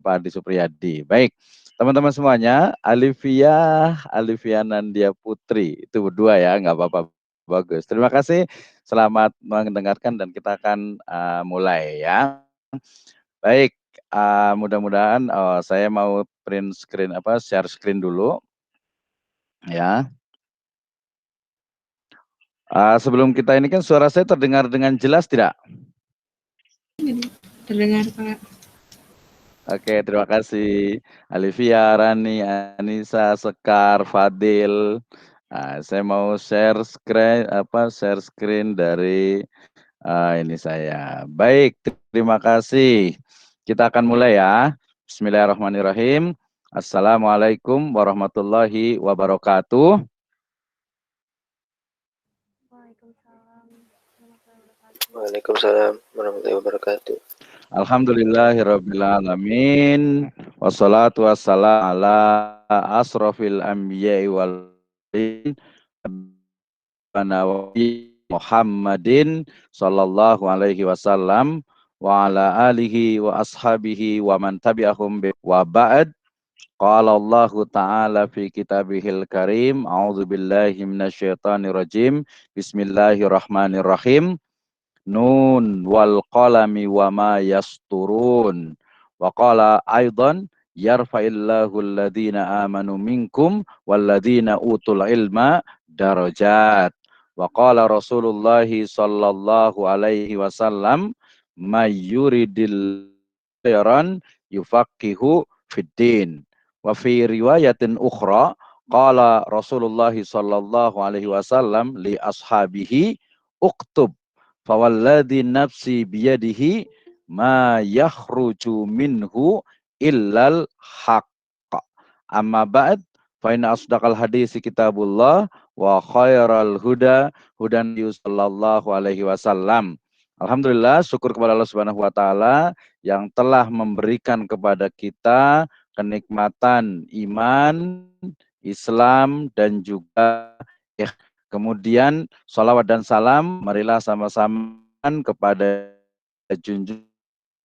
Pak Adi Supriyadi. Baik, teman-teman semuanya, Alivia Nandia Putri, itu berdua ya, nggak apa-apa, bagus. Terima kasih, selamat mendengarkan dan kita akan mulai ya. Baik, mudah-mudahan saya mau print screen share screen dulu ya. Sebelum kita ini kan suara saya terdengar dengan jelas tidak? Terdengar, Pak. Oke, terima kasih Alivia, Rani, Anissa, Sekar, Fadil. Saya mau share screen dari ini saya. Baik, terima kasih. Kita akan mulai ya. Bismillahirrahmanirrahim. Assalamualaikum warahmatullahi wabarakatuh. Waalaikumsalam warahmatullahi wabarakatuh. Alhamdulillahirrabbilalamin. Wassalatu wassalam ala asrofil anbiya'i wal Muhammadin sallallahu alaihi wasallam wa ala alihi wa ashabihi wa man tabi'ahum wa ba'd. Qala Allah Ta'ala fi kitabihil karim. A'udzu billahi minasyaitonir rajim. Bismillahirrahmanirrahim. Nun wal qalami wa ma yasturun. Wa qala aidan yarfa'illahu alladhina amanu minkum walladhina utul ilma darajat. Wa qala Rasulullah sallallahu alaihi wasallam may yuridil khairan yufaqihu fid din. Wa fi riwayatin ukhra qala Rasulullah sallallahu alaihi wasallam li ashabihi uktub fawalladhi nafsi biyadihi ma yakhruju minhu illal haqq. Amma ba'd fa inna asdaqal hadisi kitabullah wa khairal huda hudan sallallahu alaihi wasallam. Alhamdulillah, syukur kepada Allah Subhanahu wa taala yang telah memberikan kepada kita kenikmatan iman, Islam dan juga kemudian salawat dan salam marilah sama-sama kepada junjungan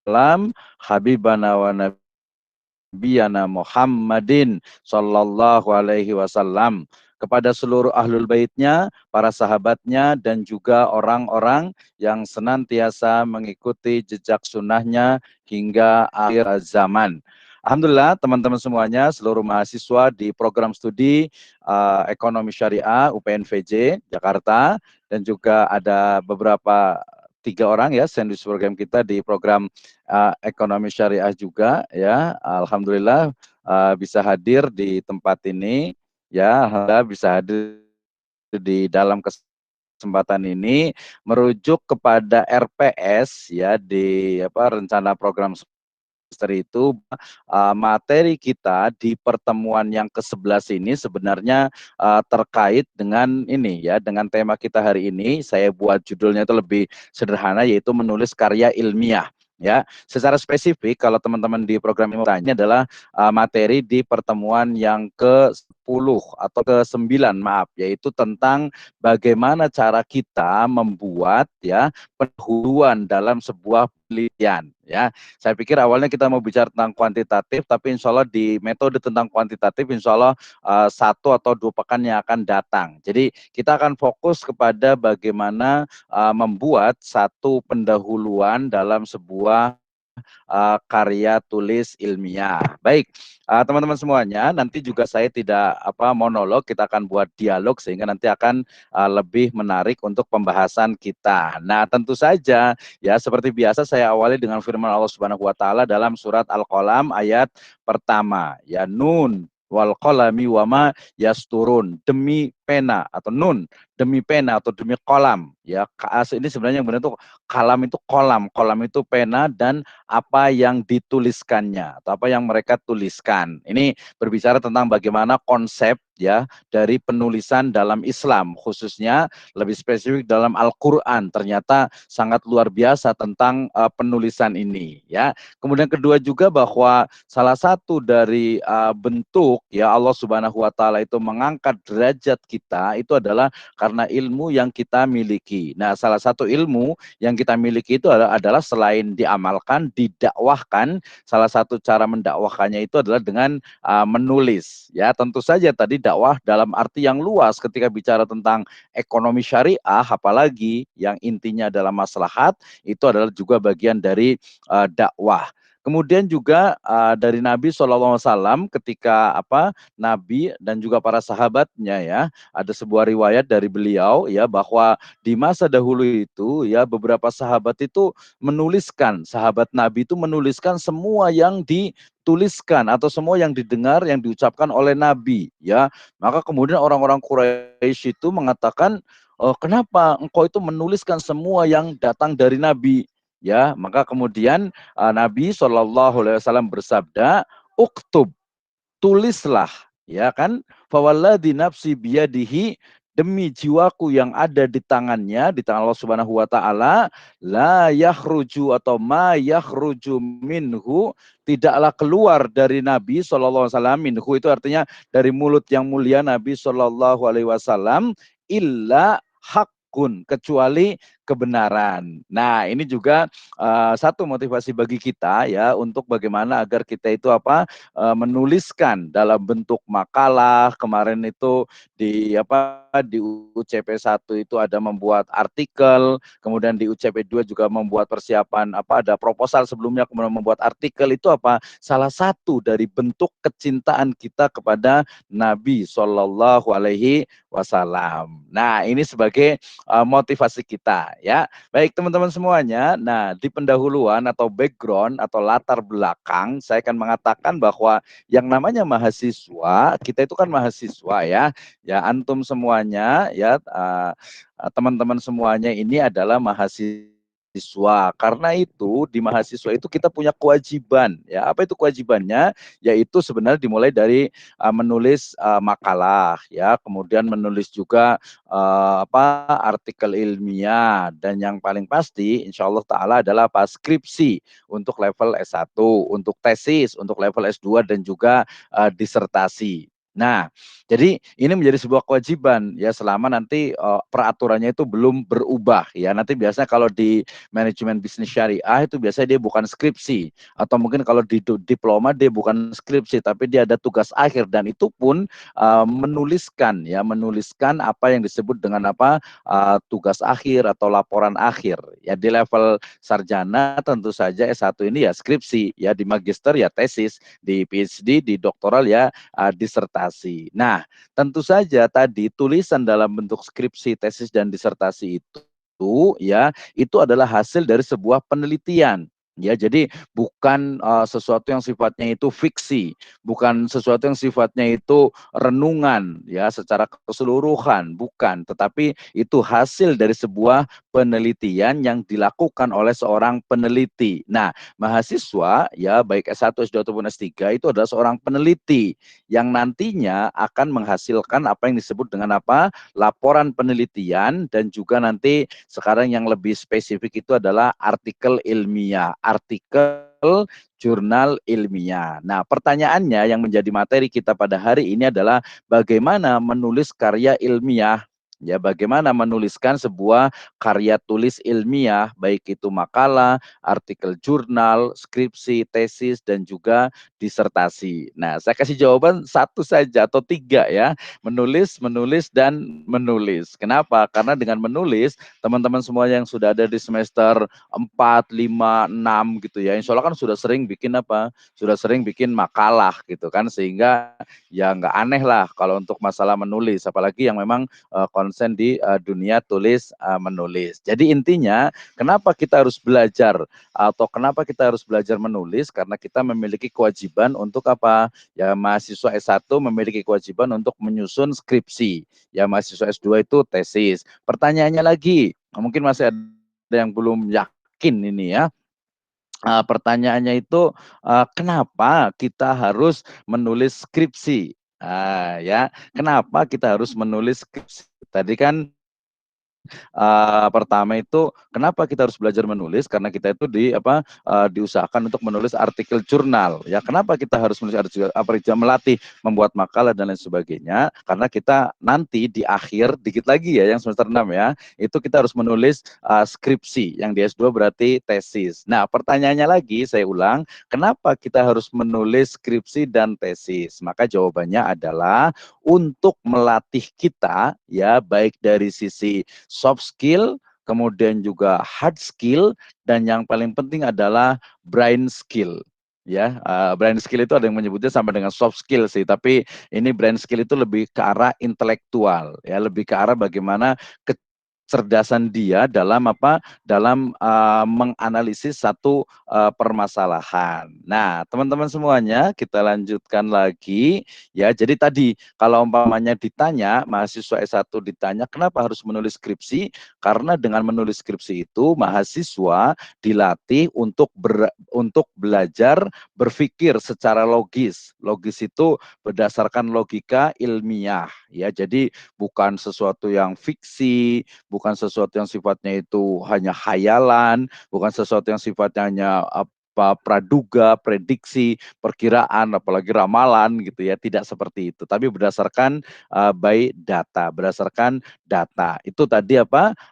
salam Habibana wa Nabiyana Muhammadin sallallahu alaihi wasallam, kepada seluruh ahlul baitnya, para sahabatnya, dan juga orang-orang yang senantiasa mengikuti jejak sunnahnya hingga akhir zaman. Alhamdulillah teman-teman semuanya, seluruh mahasiswa di program studi Ekonomi Syariah UPNVJ Jakarta, dan juga ada beberapa 3 orang ya sandwich program kita di program Ekonomi Syariah juga ya. Alhamdulillah bisa hadir di tempat ini ya, alhamdulillah bisa hadir di dalam kesempatan ini merujuk kepada RPS ya di rencana program semester itu. Materi kita di pertemuan yang ke-11 ini sebenarnya terkait dengan ini ya, dengan tema kita hari ini. Saya buat judulnya itu lebih sederhana, yaitu menulis karya ilmiah. Ya, secara spesifik kalau teman-teman di program ini adalah materi di pertemuan yang ke-10 atau ke-9 maaf, yaitu tentang bagaimana cara kita membuat ya pendahuluan dalam sebuah penelitian ya. Saya pikir awalnya kita mau bicara tentang kuantitatif, tapi insya Allah di metode tentang kuantitatif insya Allah 1 atau 2 pekan yang akan datang. Jadi kita akan fokus kepada bagaimana membuat satu pendahuluan dalam sebuah karya tulis ilmiah. Baik, teman-teman semuanya, nanti juga saya tidak monolog, kita akan buat dialog sehingga nanti akan lebih menarik untuk pembahasan kita. Nah, tentu saja ya seperti biasa saya awali dengan firman Allah Subhanahu wa taala dalam surat Al-Qalam ayat pertama. Ya, nun wal qalami wama yasturun, demi pena atau nun, demi pena atau demi kolam ya. Ini sebenarnya yang benar itu kalam itu kolam itu pena dan apa yang dituliskannya atau apa yang mereka tuliskan. Ini berbicara tentang bagaimana konsep ya dari penulisan dalam Islam, khususnya lebih spesifik dalam Al-Qur'an. Ternyata sangat luar biasa tentang penulisan ini ya. Kemudian kedua juga bahwa salah satu dari bentuk ya Allah Subhanahu wa taala itu mengangkat derajat kita itu adalah karena ilmu yang kita miliki. Nah, salah satu ilmu yang kita miliki itu adalah selain diamalkan, didakwahkan. Salah satu cara mendakwahkannya itu adalah dengan menulis. Ya, tentu saja tadi dakwah dalam arti yang luas ketika bicara tentang ekonomi syariah, apalagi yang intinya adalah maslahat, itu adalah juga bagian dari dakwah. Kemudian juga dari Nabi SAW ketika Nabi dan juga para sahabatnya ya, ada sebuah riwayat dari beliau ya bahwa di masa dahulu itu ya beberapa sahabat itu menuliskan, sahabat Nabi itu menuliskan semua yang dituliskan atau semua yang didengar yang diucapkan oleh Nabi ya. Maka kemudian orang-orang Quraisy itu mengatakan, kenapa engkau itu menuliskan semua yang datang dari Nabi? Ya, maka kemudian Nabi SAW bersabda, uktub, tulislah, ya kan? Fawalladzi nafsi biyadihi, demi jiwaku yang ada di tangannya, di tangan Allah Subhanahu wa taala, la yakhruju atau ma yakhruju minhu, tidaklah keluar dari Nabi sallallahu alaihi wasallam, minhu itu artinya dari mulut yang mulia Nabi sallallahu alaihi wasallam, illa hakun, kecuali kebenaran. Nah, ini juga satu motivasi bagi kita ya untuk bagaimana agar kita itu menuliskan dalam bentuk makalah. Kemarin itu di UCP 1 itu ada membuat artikel, kemudian di UCP 2 juga membuat persiapan ada proposal sebelumnya, kemudian membuat artikel. Itu salah satu dari bentuk kecintaan kita kepada Nabi Shallallahu Alaihi Wasallam. Nah, ini sebagai motivasi kita ya. Baik teman-teman semuanya, nah di pendahuluan atau background atau latar belakang saya akan mengatakan bahwa yang namanya mahasiswa, kita itu kan mahasiswa ya. Ya antum semuanya ya teman-teman semuanya ini adalah mahasiswa. Karena itu di mahasiswa itu kita punya kewajiban ya. Apa itu kewajibannya? Yaitu sebenarnya dimulai dari menulis makalah ya, kemudian menulis juga artikel ilmiah, dan yang paling pasti insya Allah taala adalah skripsi untuk level S1, untuk tesis untuk level S2 dan juga disertasi. Nah, jadi ini menjadi sebuah kewajiban ya selama nanti peraturannya itu belum berubah ya. Nanti biasanya kalau di manajemen bisnis syariah itu biasanya dia bukan skripsi, atau mungkin kalau di diploma dia bukan skripsi tapi dia ada tugas akhir, dan itu pun menuliskan apa yang disebut dengan tugas akhir atau laporan akhir. Ya di level sarjana tentu saja S1 ini ya skripsi, ya di magister ya tesis, di PhD, di doktoral ya disertasi. Nah, tentu saja tadi tulisan dalam bentuk skripsi, tesis dan disertasi itu adalah hasil dari sebuah penelitian. Ya, jadi bukan sesuatu yang sifatnya itu fiksi, bukan sesuatu yang sifatnya itu renungan ya secara keseluruhan, bukan, tetapi itu hasil dari sebuah penelitian yang dilakukan oleh seorang peneliti. Nah, mahasiswa ya baik S1, S2 ataupun S3 itu adalah seorang peneliti yang nantinya akan menghasilkan apa yang disebut dengan laporan penelitian, dan juga nanti sekarang yang lebih spesifik itu adalah artikel ilmiah, artikel jurnal ilmiah. Nah, pertanyaannya yang menjadi materi kita pada hari ini adalah bagaimana menulis karya ilmiah. Ya, bagaimana menuliskan sebuah karya tulis ilmiah, baik itu makalah, artikel jurnal, skripsi, tesis, dan juga disertasi. Nah, saya kasih jawaban satu saja atau tiga ya. Menulis, menulis, dan menulis. Kenapa? Karena dengan menulis, teman-teman semuanya yang sudah ada di semester 4, 5, 6 gitu ya, insya Allah kan sudah sering bikin sudah sering bikin makalah gitu kan, sehingga ya nggak aneh lah kalau untuk masalah menulis, apalagi yang memang konsen di dunia tulis menulis. Jadi intinya kenapa kita harus belajar atau kenapa kita harus belajar menulis? Karena kita memiliki kewajiban untuk ya mahasiswa S1 memiliki kewajiban untuk menyusun skripsi. Ya mahasiswa S2 itu tesis. Pertanyaannya lagi, mungkin masih ada yang belum yakin ini ya. Pertanyaannya itu kenapa kita harus menulis skripsi? Ya, kenapa kita harus menulis skripsi? Tadi kan Pertama itu kenapa kita harus belajar menulis? Karena kita itu diusahakan untuk menulis artikel jurnal. Ya, kenapa kita harus menulis artikel melatih membuat makalah dan lain sebagainya? Karena kita nanti di akhir dikit lagi ya yang semester 6 ya, itu kita harus menulis skripsi, yang di S2 berarti tesis. Nah, pertanyaannya lagi saya ulang, kenapa kita harus menulis skripsi dan tesis? Maka jawabannya adalah untuk melatih kita ya, baik dari sisi soft skill, kemudian juga hard skill, dan yang paling penting adalah brain skill. Ya, brain skill itu ada yang menyebutnya sama dengan soft skill sih, tapi ini brain skill itu lebih ke arah intelektual, ya, lebih ke arah bagaimana kecerdasan dia dalam menganalisis satu permasalahan. Nah, teman-teman semuanya, kita lanjutkan lagi ya. Jadi tadi kalau umpamanya ditanya, mahasiswa S1 ditanya kenapa harus menulis skripsi? Karena dengan menulis skripsi itu mahasiswa dilatih untuk belajar berpikir secara logis. Logis itu berdasarkan logika ilmiah ya. Jadi bukan sesuatu yang fiksi, bukan sesuatu yang sifatnya itu hanya khayalan, bukan sesuatu yang sifatnya hanya praduga, prediksi, perkiraan, apalagi ramalan gitu ya, tidak seperti itu. Tapi berdasarkan by data, berdasarkan data. Itu tadi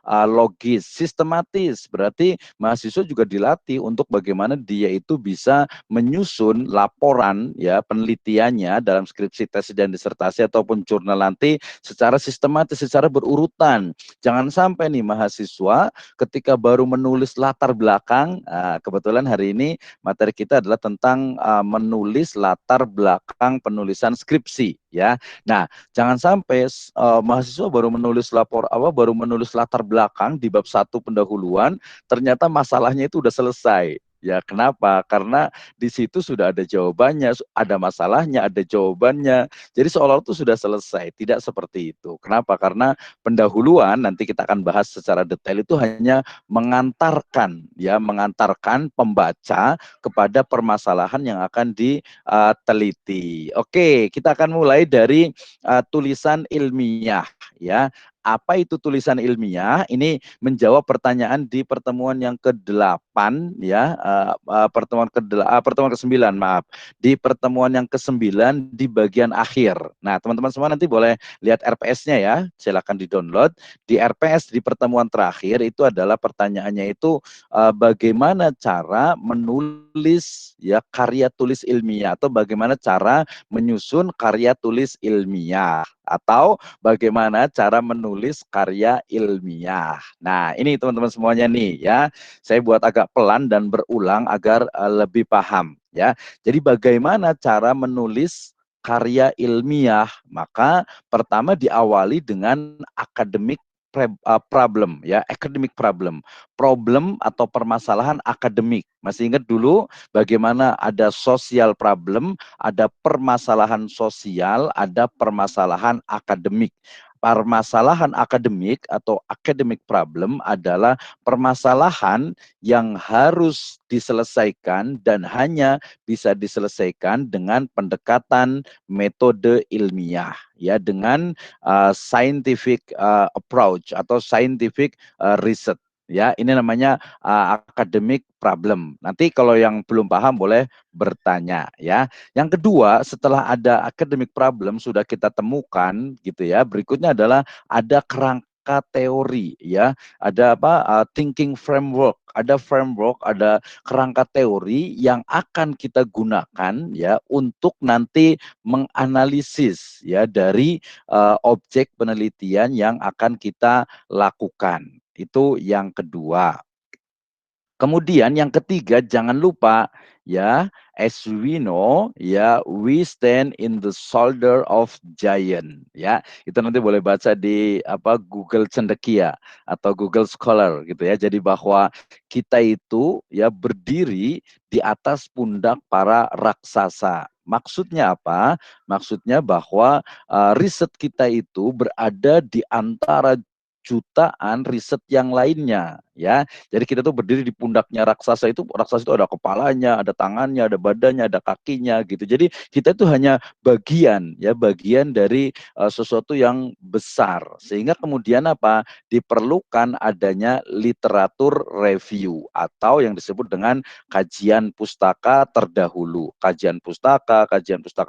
logis, sistematis. Berarti mahasiswa juga dilatih untuk bagaimana dia itu bisa menyusun laporan ya penelitiannya dalam skripsi, tesis dan disertasi ataupun jurnal nanti secara sistematis, secara berurutan. Jangan sampai nih mahasiswa ketika baru menulis latar belakang, kebetulan hari ini materi kita adalah tentang menulis latar belakang penulisan skripsi ya. Nah, jangan sampai mahasiswa baru menulis latar belakang di bab 1 pendahuluan, ternyata masalahnya itu udah selesai. Ya, kenapa? Karena di situ sudah ada jawabannya, ada masalahnya, ada jawabannya. Jadi seolah-olah itu sudah selesai. Tidak seperti itu. Kenapa? Karena pendahuluan nanti kita akan bahas secara detail itu hanya mengantarkan pembaca kepada permasalahan yang akan diteliti. Oke, kita akan mulai dari tulisan ilmiah ya. Apa itu tulisan ilmiah? Ini menjawab pertanyaan di pertemuan yang ke-8 ya, pertemuan ke-9 maaf. Di pertemuan yang ke-9 di bagian akhir. Nah, teman-teman semua nanti boleh lihat RPS-nya ya, silakan di-download. Di RPS di pertemuan terakhir itu adalah pertanyaannya itu bagaimana cara menulis ya karya tulis ilmiah atau bagaimana cara menyusun karya tulis ilmiah atau bagaimana cara menulis karya ilmiah. Nah, ini teman-teman semuanya nih ya. Saya buat agak pelan dan berulang agar lebih paham ya. Jadi bagaimana cara menulis karya ilmiah? Maka pertama diawali dengan problem ya, academic problem atau permasalahan akademik. Masih ingat dulu bagaimana ada social problem, ada permasalahan sosial, ada permasalahan akademik. Permasalahan akademik atau academic problem adalah permasalahan yang harus diselesaikan dan hanya bisa diselesaikan dengan pendekatan metode ilmiah ya, dengan scientific approach atau scientific research. Ya, ini namanya academic problem. Nanti kalau yang belum paham boleh bertanya ya. Yang kedua, setelah ada academic problem sudah kita temukan gitu ya. Berikutnya adalah ada kerangka teori ya. Ada thinking framework, ada kerangka teori yang akan kita gunakan ya untuk nanti menganalisis ya dari objek penelitian yang akan kita lakukan. Itu yang kedua. Kemudian yang ketiga, jangan lupa ya, as we know ya, we stand in the shoulder of giant ya. Itu nanti boleh baca di Google Cendekia atau Google Scholar gitu ya. Jadi bahwa kita itu ya berdiri di atas pundak para raksasa. Maksudnya apa? Maksudnya bahwa riset kita itu berada di antara jutaan riset yang lainnya, ya. Jadi kita tuh berdiri di pundaknya raksasa itu ada kepalanya, ada tangannya, ada badannya, ada kakinya gitu. Jadi kita itu hanya bagian, ya, bagian dari sesuatu yang besar. Sehingga kemudian apa? Diperlukan adanya literatur review atau yang disebut dengan kajian pustaka terdahulu. Kajian pustaka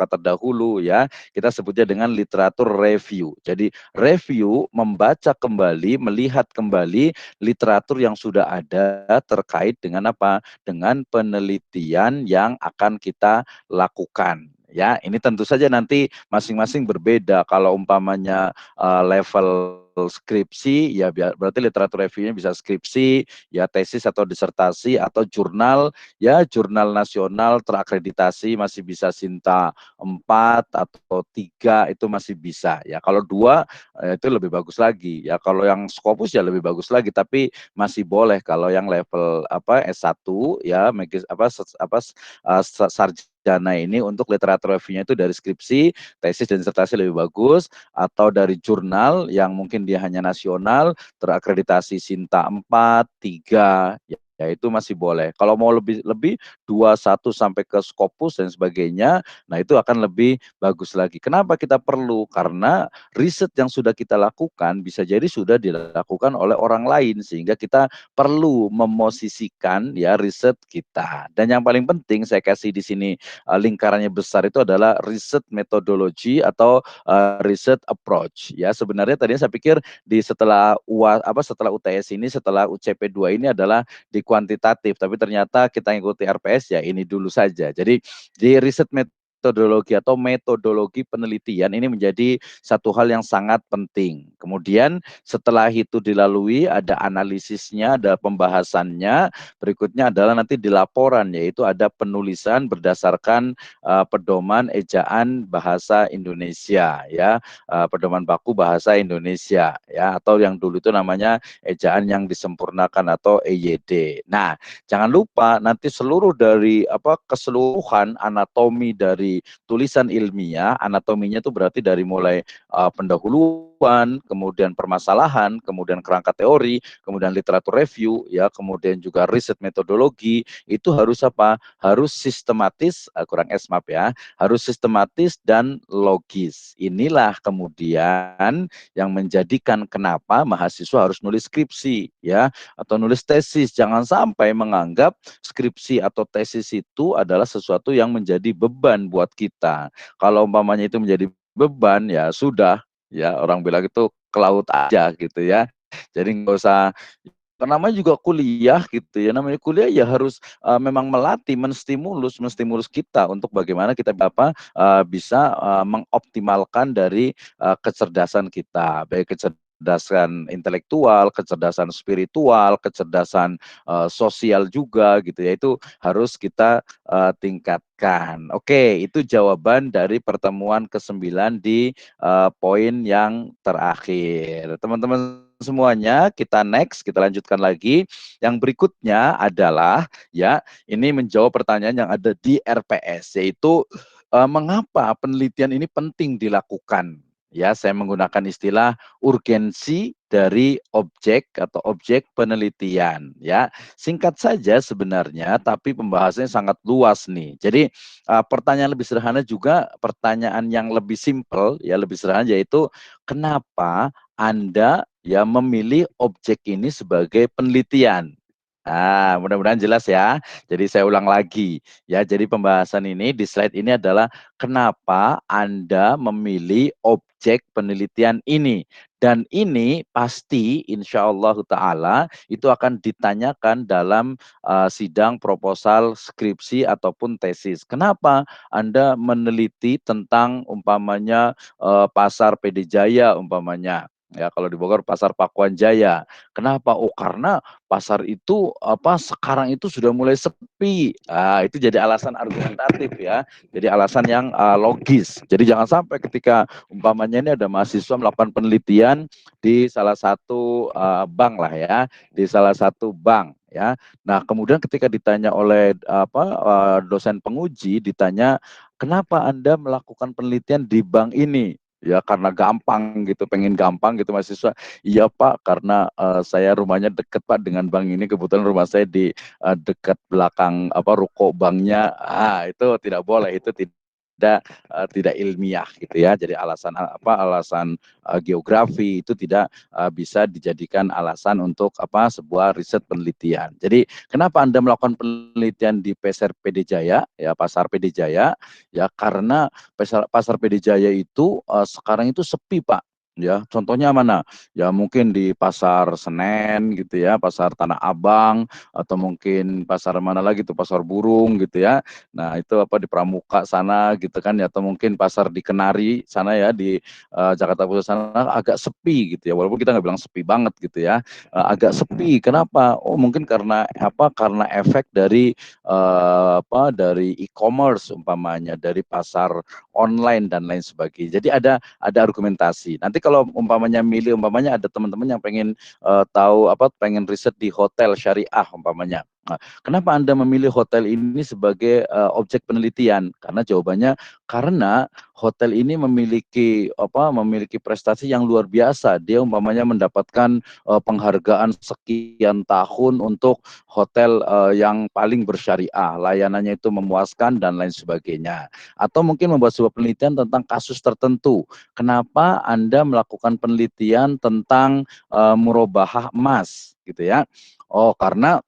terdahulu, ya. Kita sebutnya dengan literatur review. Jadi review membaca kembali, melihat kembali literatur yang sudah ada terkait dengan apa? Dengan penelitian yang akan kita lakukan. Ya, ini tentu saja nanti masing-masing berbeda. Kalau umpamanya level skripsi, ya berarti literatur reviewnya bisa skripsi, ya tesis atau disertasi atau jurnal, ya jurnal nasional terakreditasi masih bisa Sinta 4 atau 3 itu masih bisa, ya. Kalau 2 itu lebih bagus lagi, ya. Kalau yang Scopus ya lebih bagus lagi, tapi masih boleh kalau yang level apa S1, ya sarjana ini untuk literatur reviewnya itu dari skripsi, tesis dan disertasi lebih bagus, atau dari jurnal yang mungkin dia hanya nasional terakreditasi Sinta 4, 3, ya itu masih boleh. Kalau mau lebih 21 sampai ke Scopus dan sebagainya, nah itu akan lebih bagus lagi. Kenapa kita perlu? Karena riset yang sudah kita lakukan bisa jadi sudah dilakukan oleh orang lain, sehingga kita perlu memosisikan, ya, riset kita. Dan yang paling penting saya kasih di sini lingkarannya besar itu adalah riset metodologi atau riset approach, ya. Sebenarnya tadinya saya pikir di setelah setelah UTS ini, setelah UCP 2 ini adalah di kuantitatif, tapi ternyata kita ngikuti RPS, ya ini dulu saja. Jadi di riset metodologi atau metodologi penelitian ini menjadi satu hal yang sangat penting. Kemudian setelah itu dilalui, ada analisisnya, ada pembahasannya, berikutnya adalah nanti di laporan, yaitu ada penulisan berdasarkan pedoman ejaan bahasa Indonesia, ya, pedoman baku bahasa Indonesia, ya, atau yang dulu itu namanya ejaan yang disempurnakan atau EYD. Nah, jangan lupa nanti seluruh dari keseluruhan anatomi dari tulisan ilmiah, anatominya itu berarti dari mulai pendahuluan, kemudian permasalahan, kemudian kerangka teori, kemudian literatur review, ya, kemudian juga riset metodologi, itu harus apa? Harus sistematis, kurang S maaf ya, harus sistematis dan logis. Inilah kemudian yang menjadikan kenapa mahasiswa harus nulis skripsi, ya, atau nulis tesis. Jangan sampai menganggap skripsi atau tesis itu adalah sesuatu yang menjadi beban buat kita. Kalau umpamanya itu menjadi beban, ya sudah, ya, orang bilang itu ke laut aja gitu, ya. Jadi nggak usah, namanya juga kuliah gitu, ya, namanya kuliah ya harus memang melatih, menstimulus kita untuk bagaimana kita bisa mengoptimalkan dari kecerdasan kita, baik kecerdasan intelektual, kecerdasan spiritual, kecerdasan sosial juga gitu, ya, itu harus kita tingkatkan. Oke, itu jawaban dari pertemuan ke-9 di poin yang terakhir. Teman-teman semuanya, kita lanjutkan lagi. Yang berikutnya adalah, ya, ini menjawab pertanyaan yang ada di RPS, yaitu mengapa penelitian ini penting dilakukan. Ya, saya menggunakan istilah urgensi dari objek atau objek penelitian, ya. Singkat saja sebenarnya, tapi pembahasannya sangat luas nih. Jadi pertanyaan lebih sederhana juga, pertanyaan yang lebih simpel, ya, lebih sederhana, yaitu kenapa Anda, ya, memilih objek ini sebagai penelitian. Nah, mudah-mudahan jelas ya. Jadi saya ulang lagi, ya. Jadi pembahasan ini di slide ini adalah kenapa Anda memilih objek penelitian ini. Dan ini pasti insya Allah Ta'ala itu akan ditanyakan dalam sidang proposal skripsi ataupun tesis. Kenapa Anda meneliti tentang umpamanya pasar PD Jaya umpamanya. Ya, kalau di Bogor pasar Pakuan Jaya. Kenapa? Oh, karena pasar itu sekarang itu sudah mulai sepi. Nah, itu jadi alasan argumentatif, ya. Jadi alasan yang logis. Jadi jangan sampai ketika umpamanya ini ada mahasiswa melakukan penelitian di salah satu bank lah, ya, di salah satu bank, ya. Nah, kemudian ketika ditanya oleh dosen penguji, ditanya, "Kenapa Anda melakukan penelitian di bank ini?" ya karena gampang gitu, pengen gampang gitu mahasiswa. Iya Pak, karena saya rumahnya deket Pak dengan bank ini, kebetulan rumah saya di dekat belakang apa ruko banknya. Itu tidak boleh, itu tidak ilmiah gitu ya. Jadi alasan geografi itu tidak bisa dijadikan alasan untuk sebuah riset penelitian. Jadi kenapa Anda melakukan penelitian di Pasar PD Jaya ya, Pasar PD Jaya ya, karena pasar PD Jaya itu sekarang itu sepi Pak. Ya, contohnya mana? Ya mungkin di Pasar Senen gitu ya, Pasar Tanah Abang, atau mungkin pasar mana lagi tuh, Pasar Burung gitu ya. Nah, itu di Pramuka sana gitu kan ya, atau mungkin pasar di Kenari sana ya, di Jakarta Pusat sana agak sepi gitu ya. Walaupun kita nggak bilang sepi banget gitu ya. Agak sepi. Kenapa? Oh, mungkin karena Karena efek dari dari e-commerce umpamanya, dari pasar online dan lain sebagainya. Jadi ada argumentasi. Nanti kalau umpamanya ada teman-teman yang pengen tahu pengen riset di hotel syariah umpamanya. Nah, kenapa Anda memilih hotel ini sebagai objek penelitian? Karena jawabannya karena hotel ini memiliki prestasi yang luar biasa. Dia umpamanya mendapatkan penghargaan sekian tahun untuk hotel yang paling bersyariah, layanannya itu memuaskan dan lain sebagainya. Atau mungkin membuat sebuah penelitian tentang kasus tertentu. Kenapa Anda melakukan penelitian tentang murabahah emas gitu ya? Oh, karena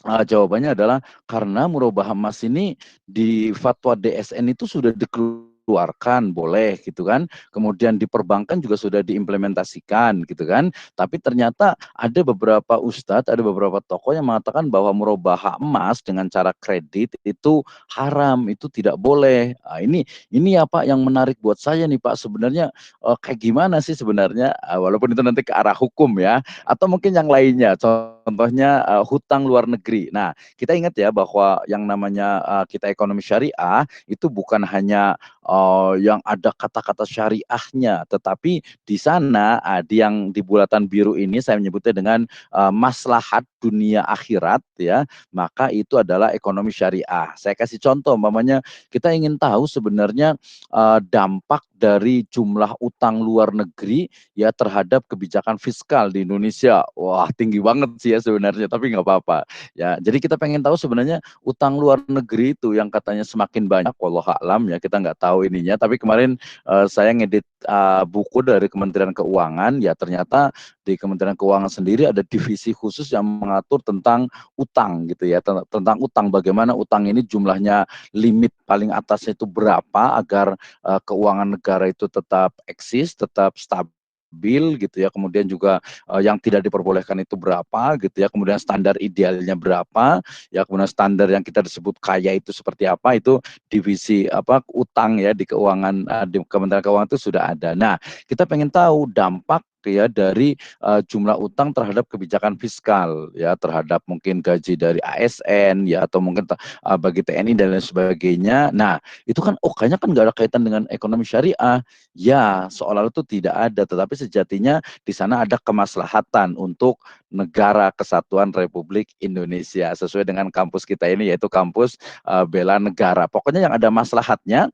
jawabannya adalah karena murabahah emas ini di fatwa DSN itu sudah dikeluarkan, boleh gitu kan. Kemudian di perbankan juga sudah diimplementasikan gitu kan. Tapi ternyata ada beberapa ustadz, ada beberapa tokoh yang mengatakan bahwa murabahah emas dengan cara kredit itu haram, itu tidak boleh. Nah, ini apa yang menarik buat saya nih Pak, sebenarnya kayak gimana sih sebenarnya, walaupun itu nanti ke arah hukum ya, atau mungkin yang lainnya. Contohnya hutang luar negeri. Nah, kita ingat ya bahwa yang namanya kita ekonomi syariah itu bukan hanya yang ada kata-kata syariahnya, tetapi di sana di bulatan biru ini saya menyebutnya dengan maslahat dunia akhirat ya, maka itu adalah ekonomi syariah. Saya kasih contoh, umpamanya kita ingin tahu sebenarnya dampak dari jumlah utang luar negeri ya terhadap kebijakan fiskal di Indonesia. Wah, tinggi banget sih ya sebenarnya, tapi nggak apa-apa. Ya, jadi kita pengen tahu sebenarnya utang luar negeri itu yang katanya semakin banyak, wallahu alam ya, kita nggak tahu ininya. Tapi kemarin saya ngedit buku dari Kementerian Keuangan, ya ternyata di Kementerian Keuangan sendiri ada divisi khusus yang mengatur tentang utang gitu ya, tentang utang, bagaimana utang ini jumlahnya, limit paling atasnya itu berapa agar keuangan negara itu tetap eksis, tetap stabil gitu ya. Kemudian juga yang tidak diperbolehkan itu berapa gitu ya. Kemudian standar idealnya berapa ya. Kemudian standar yang kita disebut kaya itu seperti apa, itu divisi utang ya di keuangan, di Kementerian Keuangan itu sudah ada. Nah, kita pengen tahu dampak ya dari jumlah utang terhadap kebijakan fiskal ya, terhadap mungkin gaji dari ASN ya, atau mungkin bagi TNI dan lain sebagainya. Nah, itu kan kayaknya kan nggak ada kaitan dengan ekonomi syariah. Ya, seolah-olah itu tidak ada, tetapi sejatinya di sana ada kemaslahatan untuk Negara Kesatuan Republik Indonesia sesuai dengan kampus kita ini, yaitu kampus bela negara. Pokoknya yang ada maslahatnya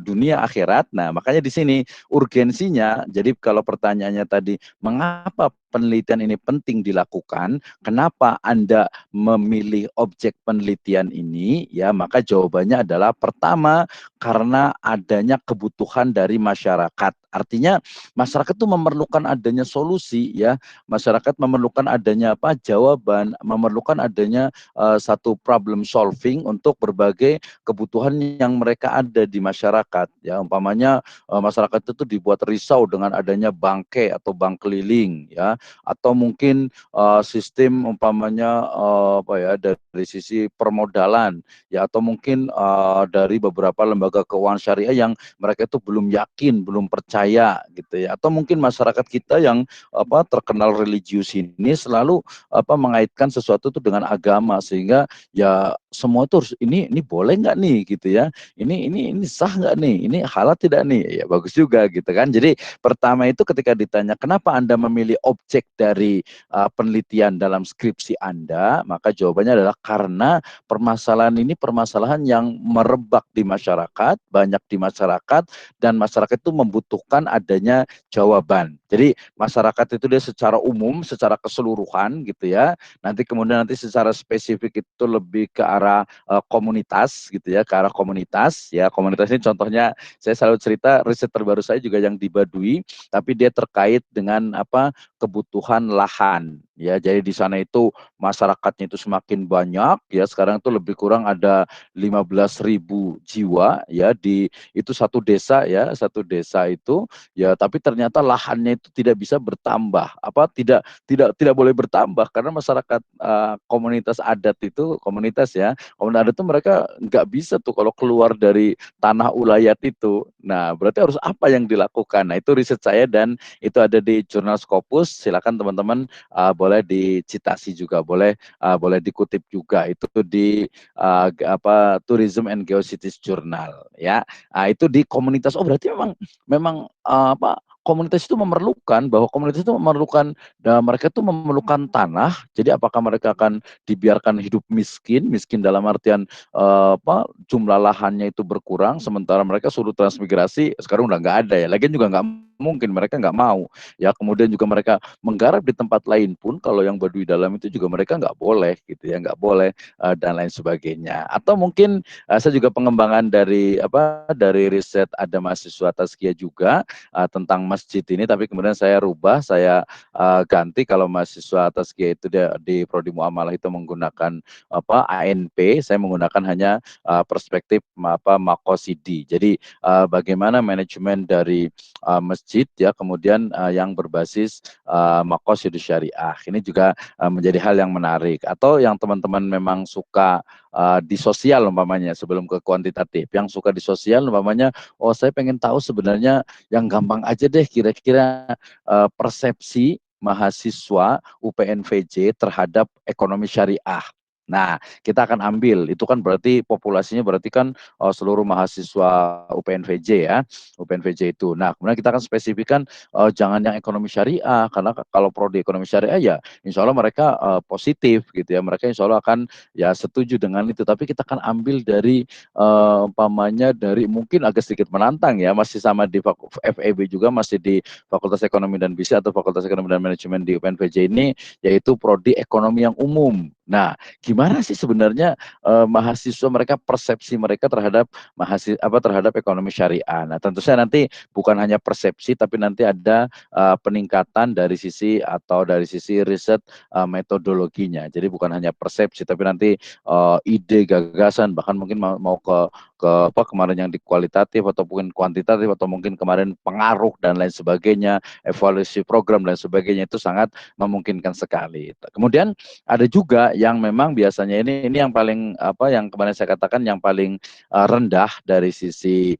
dunia akhirat. Nah, makanya di sini urgensinya. Jadi kalau pertanyaannya tadi, mengapa penelitian ini penting dilakukan? Kenapa Anda memilih objek penelitian ini? Ya, maka jawabannya adalah pertama, karena adanya kebutuhan dari masyarakat. Artinya masyarakat itu memerlukan adanya solusi ya, masyarakat memerlukan adanya jawaban, memerlukan adanya satu problem solving untuk berbagai kebutuhan yang mereka ada di masyarakat ya. Umpamanya masyarakat itu dibuat risau dengan adanya bangke atau bank keliling ya, atau mungkin sistem umpamanya dari sisi permodalan ya, atau mungkin dari beberapa lembaga keuangan syariah yang mereka itu belum yakin, belum percaya gitu ya, atau mungkin masyarakat kita yang terkenal religius ini selalu mengaitkan sesuatu itu dengan agama, sehingga ya semua itu harus ini boleh nggak nih gitu ya, ini sah nggak nih, ini halal tidak nih, ya bagus juga gitu kan. Jadi pertama itu ketika ditanya kenapa Anda memilih objek dari penelitian dalam skripsi Anda? Maka jawabannya adalah karena permasalahan ini permasalahan yang merebak di masyarakat, banyak di masyarakat, dan masyarakat itu membutuhkan adanya jawaban. Jadi masyarakat itu dia secara umum, secara keseluruhan gitu ya. Nanti secara spesifik itu lebih ke arah komunitas gitu ya, ke arah komunitas ya. Komunitas ini contohnya saya selalu cerita riset terbaru saya juga yang di Baduy, tapi dia terkait dengan kebutuhan lahan ya. Jadi di sana itu masyarakatnya itu semakin banyak ya. Sekarang itu lebih kurang ada 15.000 jiwa ya di itu satu desa ya, satu desa itu ya, tapi ternyata lahannya itu tidak bisa bertambah. Tidak boleh bertambah karena masyarakat komunitas adat itu komunitas ya. Komunitas adat itu mereka nggak bisa tuh kalau keluar dari tanah ulayat itu. Nah, berarti harus apa yang dilakukan? Nah, itu riset saya dan itu ada di jurnal Scopus. Silakan teman-teman boleh dicitasi juga, boleh dikutip juga. Itu di Tourism and Geocities Journal ya. Nah, itu di komunitas. Oh, berarti memang komunitas itu memerlukan bahwa komunitas itu memerlukan mereka itu memerlukan tanah. Jadi apakah mereka akan dibiarkan hidup miskin dalam artian jumlah lahannya itu berkurang sementara mereka suruh transmigrasi sekarang udah nggak ada ya. Lagian juga nggak mungkin mereka nggak mau ya. Kemudian juga mereka menggarap di tempat lain pun kalau yang Baduy dalam itu juga mereka nggak boleh gitu ya, nggak boleh dan lain sebagainya. Atau mungkin saya juga pengembangan dari riset ada mahasiswa Tazkiyah juga tentang masjid ini, tapi kemudian saya rubah, saya ganti kalau mahasiswa Tazkiyah itu di Prodi Muamalah itu menggunakan ANP, saya menggunakan hanya perspektif Makosidi. Jadi bagaimana manajemen dari masjid ya, kemudian yang berbasis Makosidus Syariah. Ini juga menjadi hal yang menarik. Atau yang teman-teman memang suka di sosial umpamanya sebelum ke kuantitatif, yang suka di sosial umpamanya, oh saya pengen tahu sebenarnya yang gampang aja deh kira-kira persepsi mahasiswa UPNVJ terhadap ekonomi syariah. Nah, kita akan ambil, itu kan berarti populasinya berarti kan seluruh mahasiswa UPNVJ ya, UPNVJ itu. Nah, kemudian kita akan spesifikkan jangan yang ekonomi syariah, karena kalau prodi ekonomi syariah ya insya Allah mereka positif gitu ya, mereka insya Allah akan ya setuju dengan itu. Tapi kita akan ambil dari umpamanya dari mungkin agak sedikit menantang ya, masih sama di FEB juga, masih di Fakultas Ekonomi dan Bisnis atau Fakultas Ekonomi dan Manajemen di UPNVJ ini, yaitu prodi ekonomi yang umum. Nah, gimana sih sebenarnya mahasiswa mereka, persepsi mereka terhadap terhadap ekonomi syariah. Nah, tentu saja nanti bukan hanya persepsi, tapi nanti ada peningkatan dari sisi riset metodologinya. Jadi bukan hanya persepsi, tapi nanti ide, gagasan, bahkan mungkin mau ke kemarin yang di kualitatif atau mungkin kuantitatif atau mungkin kemarin pengaruh dan lain sebagainya, evaluasi program dan sebagainya, itu sangat memungkinkan sekali. Kemudian ada juga yang memang biasanya ini yang paling yang kemarin saya katakan yang paling rendah dari sisi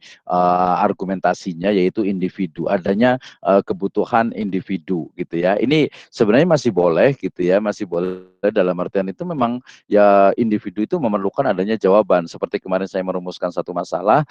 argumentasinya, yaitu individu, adanya kebutuhan individu gitu ya. Ini sebenarnya masih boleh gitu ya, masih boleh dalam artian itu memang ya individu itu memerlukan adanya jawaban. Seperti kemarin saya merumuskan satu masalah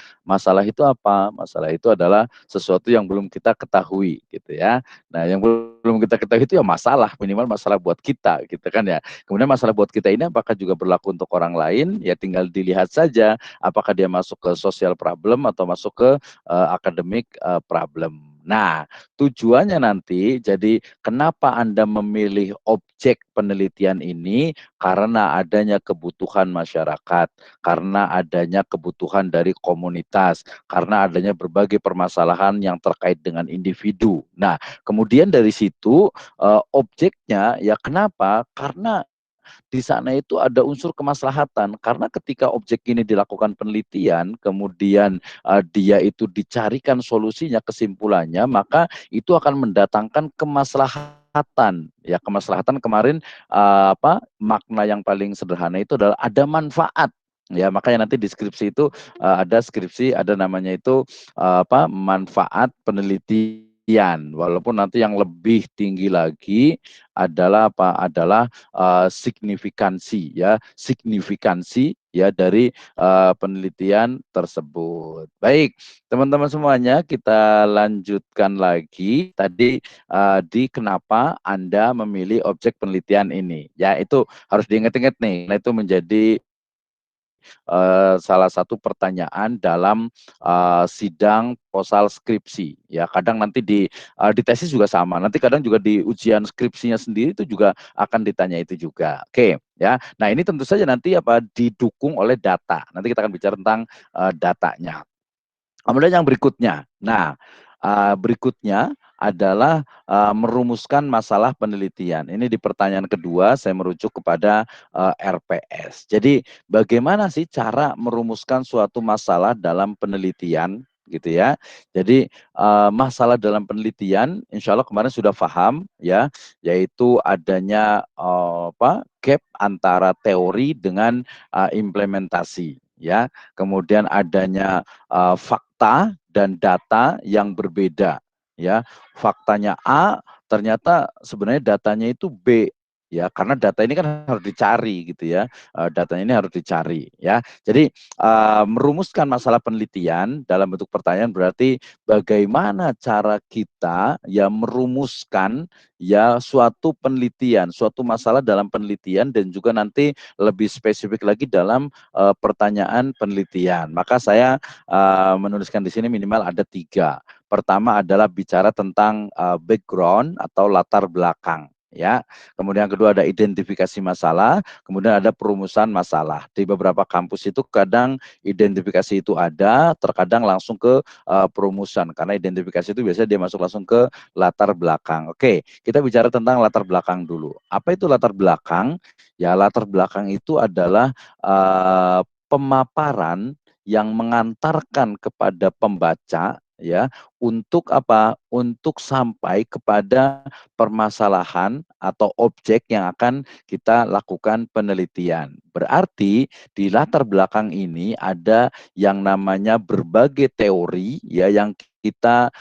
itu apa? Masalah itu adalah sesuatu yang belum kita ketahui gitu ya. Nah, yang belum kita ketahui itu ya masalah, minimal masalah buat kita gitu kan ya. Kemudian masalah buat kita ini apakah juga berlaku untuk orang lain? Ya tinggal dilihat saja apakah dia masuk ke social problem atau masuk ke academic problem. Nah, tujuannya nanti, jadi kenapa Anda memilih objek penelitian ini? Karena adanya kebutuhan masyarakat, karena adanya kebutuhan dari komunitas, karena adanya berbagai permasalahan yang terkait dengan individu. Nah, kemudian dari situ objeknya ya kenapa? Karena di sana itu ada unsur kemaslahatan, karena ketika objek ini dilakukan penelitian, kemudian dia itu dicarikan solusinya, kesimpulannya, maka itu akan mendatangkan kemaslahatan. Ya, kemaslahatan kemarin makna yang paling sederhana itu adalah ada manfaat. Ya, makanya nanti di skripsi itu ada skripsi, ada namanya itu manfaat penelitian Walaupun nanti yang lebih tinggi lagi adalah apa? Adalah signifikansi ya, dari penelitian tersebut. Baik, teman-teman semuanya, kita lanjutkan lagi tadi di kenapa Anda memilih objek penelitian ini. Ya, itu harus diingat-ingat nih. Nah, itu menjadi salah satu pertanyaan dalam sidang posal skripsi. Ya, kadang nanti di tesis juga sama. Nanti kadang juga di ujian skripsinya sendiri itu juga akan ditanya itu juga. Oke, ya. Nah, ini tentu saja nanti apa didukung oleh data. Nanti kita akan bicara tentang datanya. Kemudian yang berikutnya. Nah, berikutnya adalah merumuskan masalah penelitian. Ini di pertanyaan kedua saya merujuk kepada RPS. Jadi bagaimana sih cara merumuskan suatu masalah dalam penelitian gitu ya. Jadi masalah dalam penelitian insya Allah kemarin sudah paham ya, yaitu adanya gap antara teori dengan implementasi ya. Kemudian adanya fakta dan data yang berbeda ya. Faktanya A, ternyata sebenarnya datanya itu B ya, karena data ini kan harus dicari gitu ya. Datanya ini harus dicari ya. Jadi merumuskan masalah penelitian dalam bentuk pertanyaan berarti bagaimana cara kita ya merumuskan ya suatu penelitian, suatu masalah dalam penelitian, dan juga nanti lebih spesifik lagi dalam pertanyaan penelitian. Maka saya menuliskan di sini minimal ada 3. Pertama adalah bicara tentang background atau latar belakang. Ya, kemudian yang kedua ada identifikasi masalah, kemudian ada perumusan masalah. Di beberapa kampus itu kadang identifikasi itu ada, terkadang langsung ke perumusan, karena identifikasi itu biasanya dia masuk langsung ke latar belakang. Oke, kita bicara tentang latar belakang dulu. Apa itu latar belakang? Ya, latar belakang itu adalah pemaparan yang mengantarkan kepada pembaca ya untuk apa? Untuk sampai kepada permasalahan atau objek yang akan kita lakukan penelitian. Berarti di latar belakang ini ada yang namanya berbagai teori ya yang kita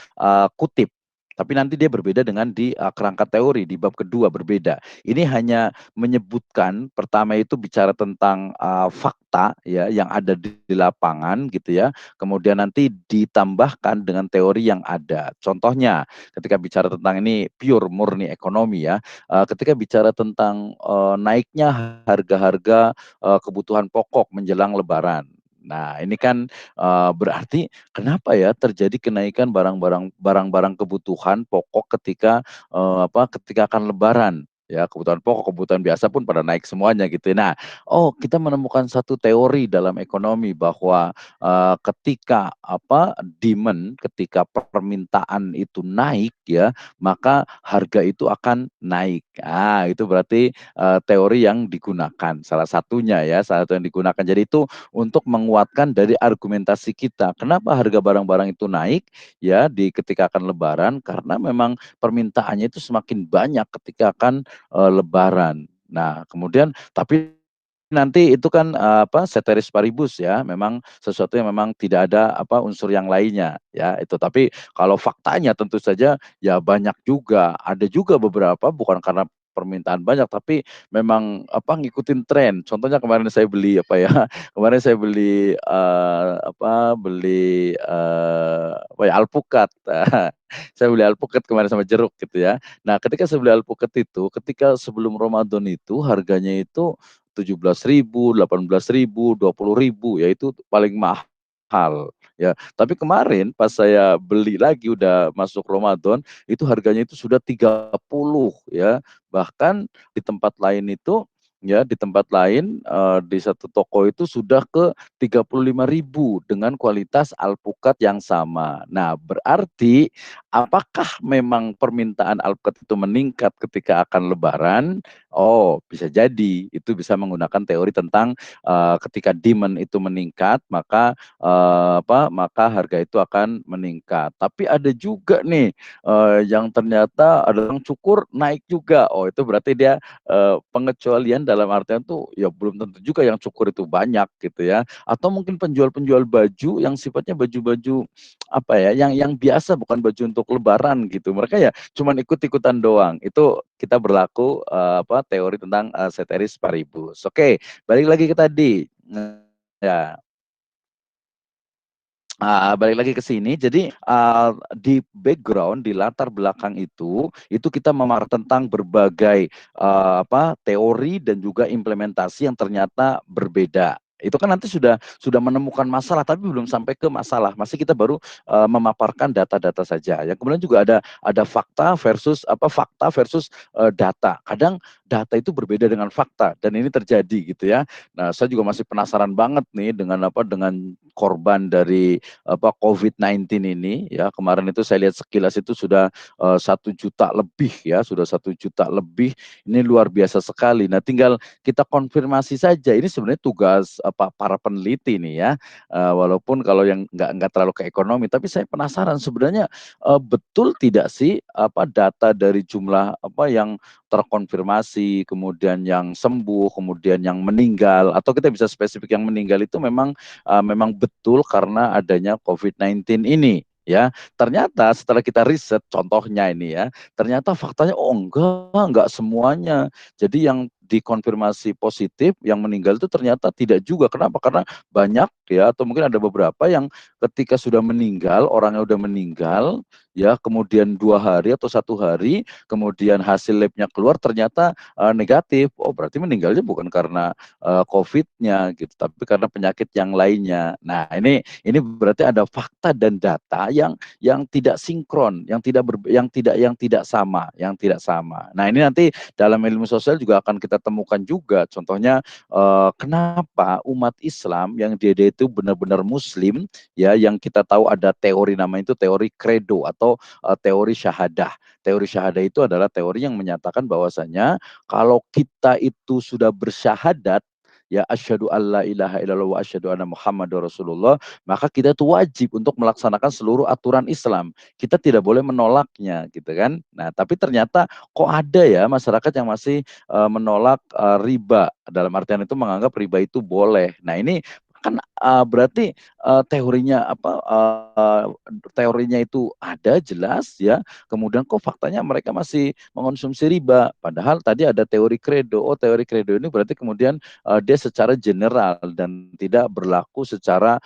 kutip. Tapi nanti dia berbeda dengan di kerangka teori di bab kedua berbeda. Ini hanya menyebutkan pertama itu bicara tentang fakta ya yang ada di lapangan gitu ya. Kemudian nanti ditambahkan dengan teori yang ada. Contohnya ketika bicara tentang ini pure murni ekonomi ya. Ketika bicara tentang naiknya harga-harga kebutuhan pokok menjelang lebaran. Nah, ini kan berarti kenapa ya terjadi kenaikan barang-barang kebutuhan pokok ketika ketika akan lebaran ya, kebutuhan pokok, kebutuhan biasa pun pada naik semuanya gitu. Nah, kita menemukan satu teori dalam ekonomi bahwa ketika demand, ketika permintaan itu naik ya, maka harga itu akan naik. Ah, itu berarti teori yang digunakan. Salah satu yang digunakan. Jadi itu untuk menguatkan dari argumentasi kita. Kenapa harga barang-barang itu naik ya di ketika akan lebaran? Karena memang permintaannya itu semakin banyak ketika akan lebaran. Nah, kemudian tapi nanti itu kan ceteris paribus ya, memang sesuatu yang memang tidak ada unsur yang lainnya ya itu. Tapi kalau faktanya tentu saja ya banyak juga, ada juga beberapa bukan karena permintaan banyak tapi memang ngikutin tren. Contohnya kemarin saya beli kemarin saya beli alpukat. Saya beli alpukat kemarin sama jeruk gitu ya. Nah, ketika saya beli alpukat itu, ketika sebelum Ramadan itu harganya itu 17.000, 18.000, 20.000, ya itu paling mahal ya. Tapi kemarin pas saya beli lagi udah masuk Ramadan, itu harganya itu sudah 30 ya. Bahkan di tempat lain itu ya, di tempat lain di satu toko itu sudah ke 35.000 dengan kualitas alpukat yang sama. Nah, berarti apakah memang permintaan alpukat itu meningkat ketika akan lebaran? Oh, bisa jadi. Itu bisa menggunakan teori tentang ketika demand itu meningkat, maka maka harga itu akan meningkat. Tapi ada juga nih yang ternyata ada yang cukur naik juga. Oh, itu berarti dia pengecualian dalam artian tuh ya belum tentu juga yang cukur itu banyak gitu ya. Atau mungkin penjual-penjual baju yang sifatnya baju-baju apa ya, yang biasa, bukan baju untuk lebaran gitu. Mereka ya cuman ikut-ikutan doang. Itu kita berlaku apa, teori tentang ceteris paribus. Oke, balik lagi ke tadi. Ya, balik lagi ke sini. Jadi di background, di latar belakang itu kita tentang berbagai apa, teori dan juga implementasi yang ternyata berbeda. Itu kan nanti sudah menemukan masalah, tapi belum sampai ke masalah. Masih kita baru memaparkan data-data saja. Yang kemudian juga ada fakta versus apa, fakta versus data. Kadang data itu berbeda dengan fakta, dan ini terjadi gitu ya. Nah, saya juga masih penasaran banget nih dengan apa, dengan korban dari apa, COVID-19 ini ya. Kemarin itu saya lihat sekilas itu sudah 1 juta lebih ya, sudah 1 juta lebih. Ini luar biasa sekali. Nah, tinggal kita konfirmasi saja. Ini sebenarnya tugas apa, para peneliti nih ya. Walaupun kalau yang nggak terlalu ke ekonomi, tapi saya penasaran sebenarnya betul tidak sih apa, data dari jumlah apa yang terkonfirmasi, kemudian yang sembuh, kemudian yang meninggal, atau kita bisa spesifik yang meninggal itu memang betul karena adanya COVID-19 ini ya. Ternyata setelah kita riset, contohnya ini ya, ternyata faktanya oh enggak semuanya. Jadi yang dikonfirmasi positif yang meninggal itu ternyata tidak juga. Kenapa? Karena banyak ya, atau mungkin ada beberapa yang ketika sudah meninggal, orangnya udah meninggal ya, kemudian 2 hari atau 1 hari kemudian hasil labnya keluar ternyata negatif. Oh, berarti meninggalnya bukan karena COVID-nya gitu, tapi karena penyakit yang lainnya. Nah, ini berarti ada fakta dan data yang tidak sinkron, yang tidak sama, yang tidak sama. Nah, ini nanti dalam ilmu sosial juga akan kita temukan juga. Contohnya kenapa umat Islam yang dia itu benar-benar Muslim ya, yang kita tahu ada teori namanya itu teori credo atau teori syahadah. Teori syahadah itu adalah teori yang menyatakan bahwasanya kalau kita itu sudah bersyahadat ya, asyhadu alla ilaha illallah wa asyhadu anna muhammadar rasulullah, maka kita itu wajib untuk melaksanakan seluruh aturan Islam. Kita tidak boleh menolaknya gitu kan. Nah, tapi ternyata kok ada ya masyarakat yang masih menolak riba. Dalam artian itu menganggap riba itu boleh. Nah, ini kan berarti teorinya apa, teorinya itu ada jelas ya, kemudian kok faktanya mereka masih mengonsumsi riba, padahal tadi ada teori credo. Oh, teori credo ini berarti kemudian dia secara general dan tidak berlaku secara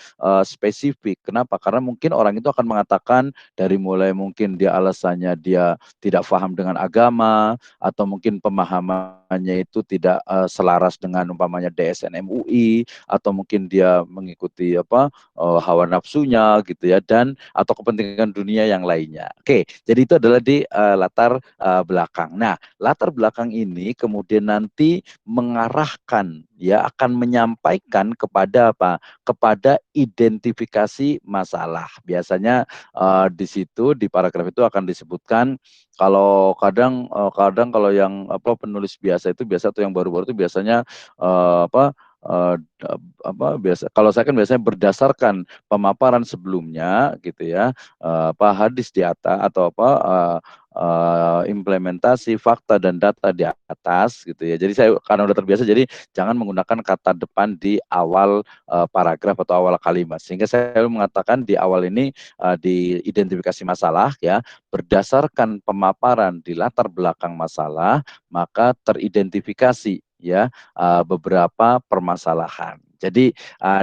spesifik. Kenapa? Karena mungkin orang itu akan mengatakan dari mulai mungkin dia alasannya dia tidak paham dengan agama, atau mungkin pemahamannya itu tidak selaras dengan umpamanya DSN MUI, atau mungkin dia mengikuti apa, hawa nafsunya gitu ya, dan atau kepentingan dunia yang lainnya. Oke, jadi itu adalah di latar belakang. Nah, latar belakang ini kemudian nanti mengarahkan ya, akan menyampaikan kepada apa? Kepada identifikasi masalah. Biasanya di situ di paragraf itu akan disebutkan, kalau kadang kalau yang apa, penulis biasa itu biasa, atau yang baru-baru itu biasanya apa, biasa, kalau saya kan biasanya berdasarkan pemaparan sebelumnya gitu ya, apa, hadis di atas atau apa, implementasi fakta dan data di atas gitu ya. Jadi saya karena udah terbiasa, jadi jangan menggunakan kata depan di awal paragraf atau awal kalimat, sehingga saya mengatakan di awal ini di identifikasi masalah ya, berdasarkan pemaparan di latar belakang masalah, maka teridentifikasi ya beberapa permasalahan. Jadi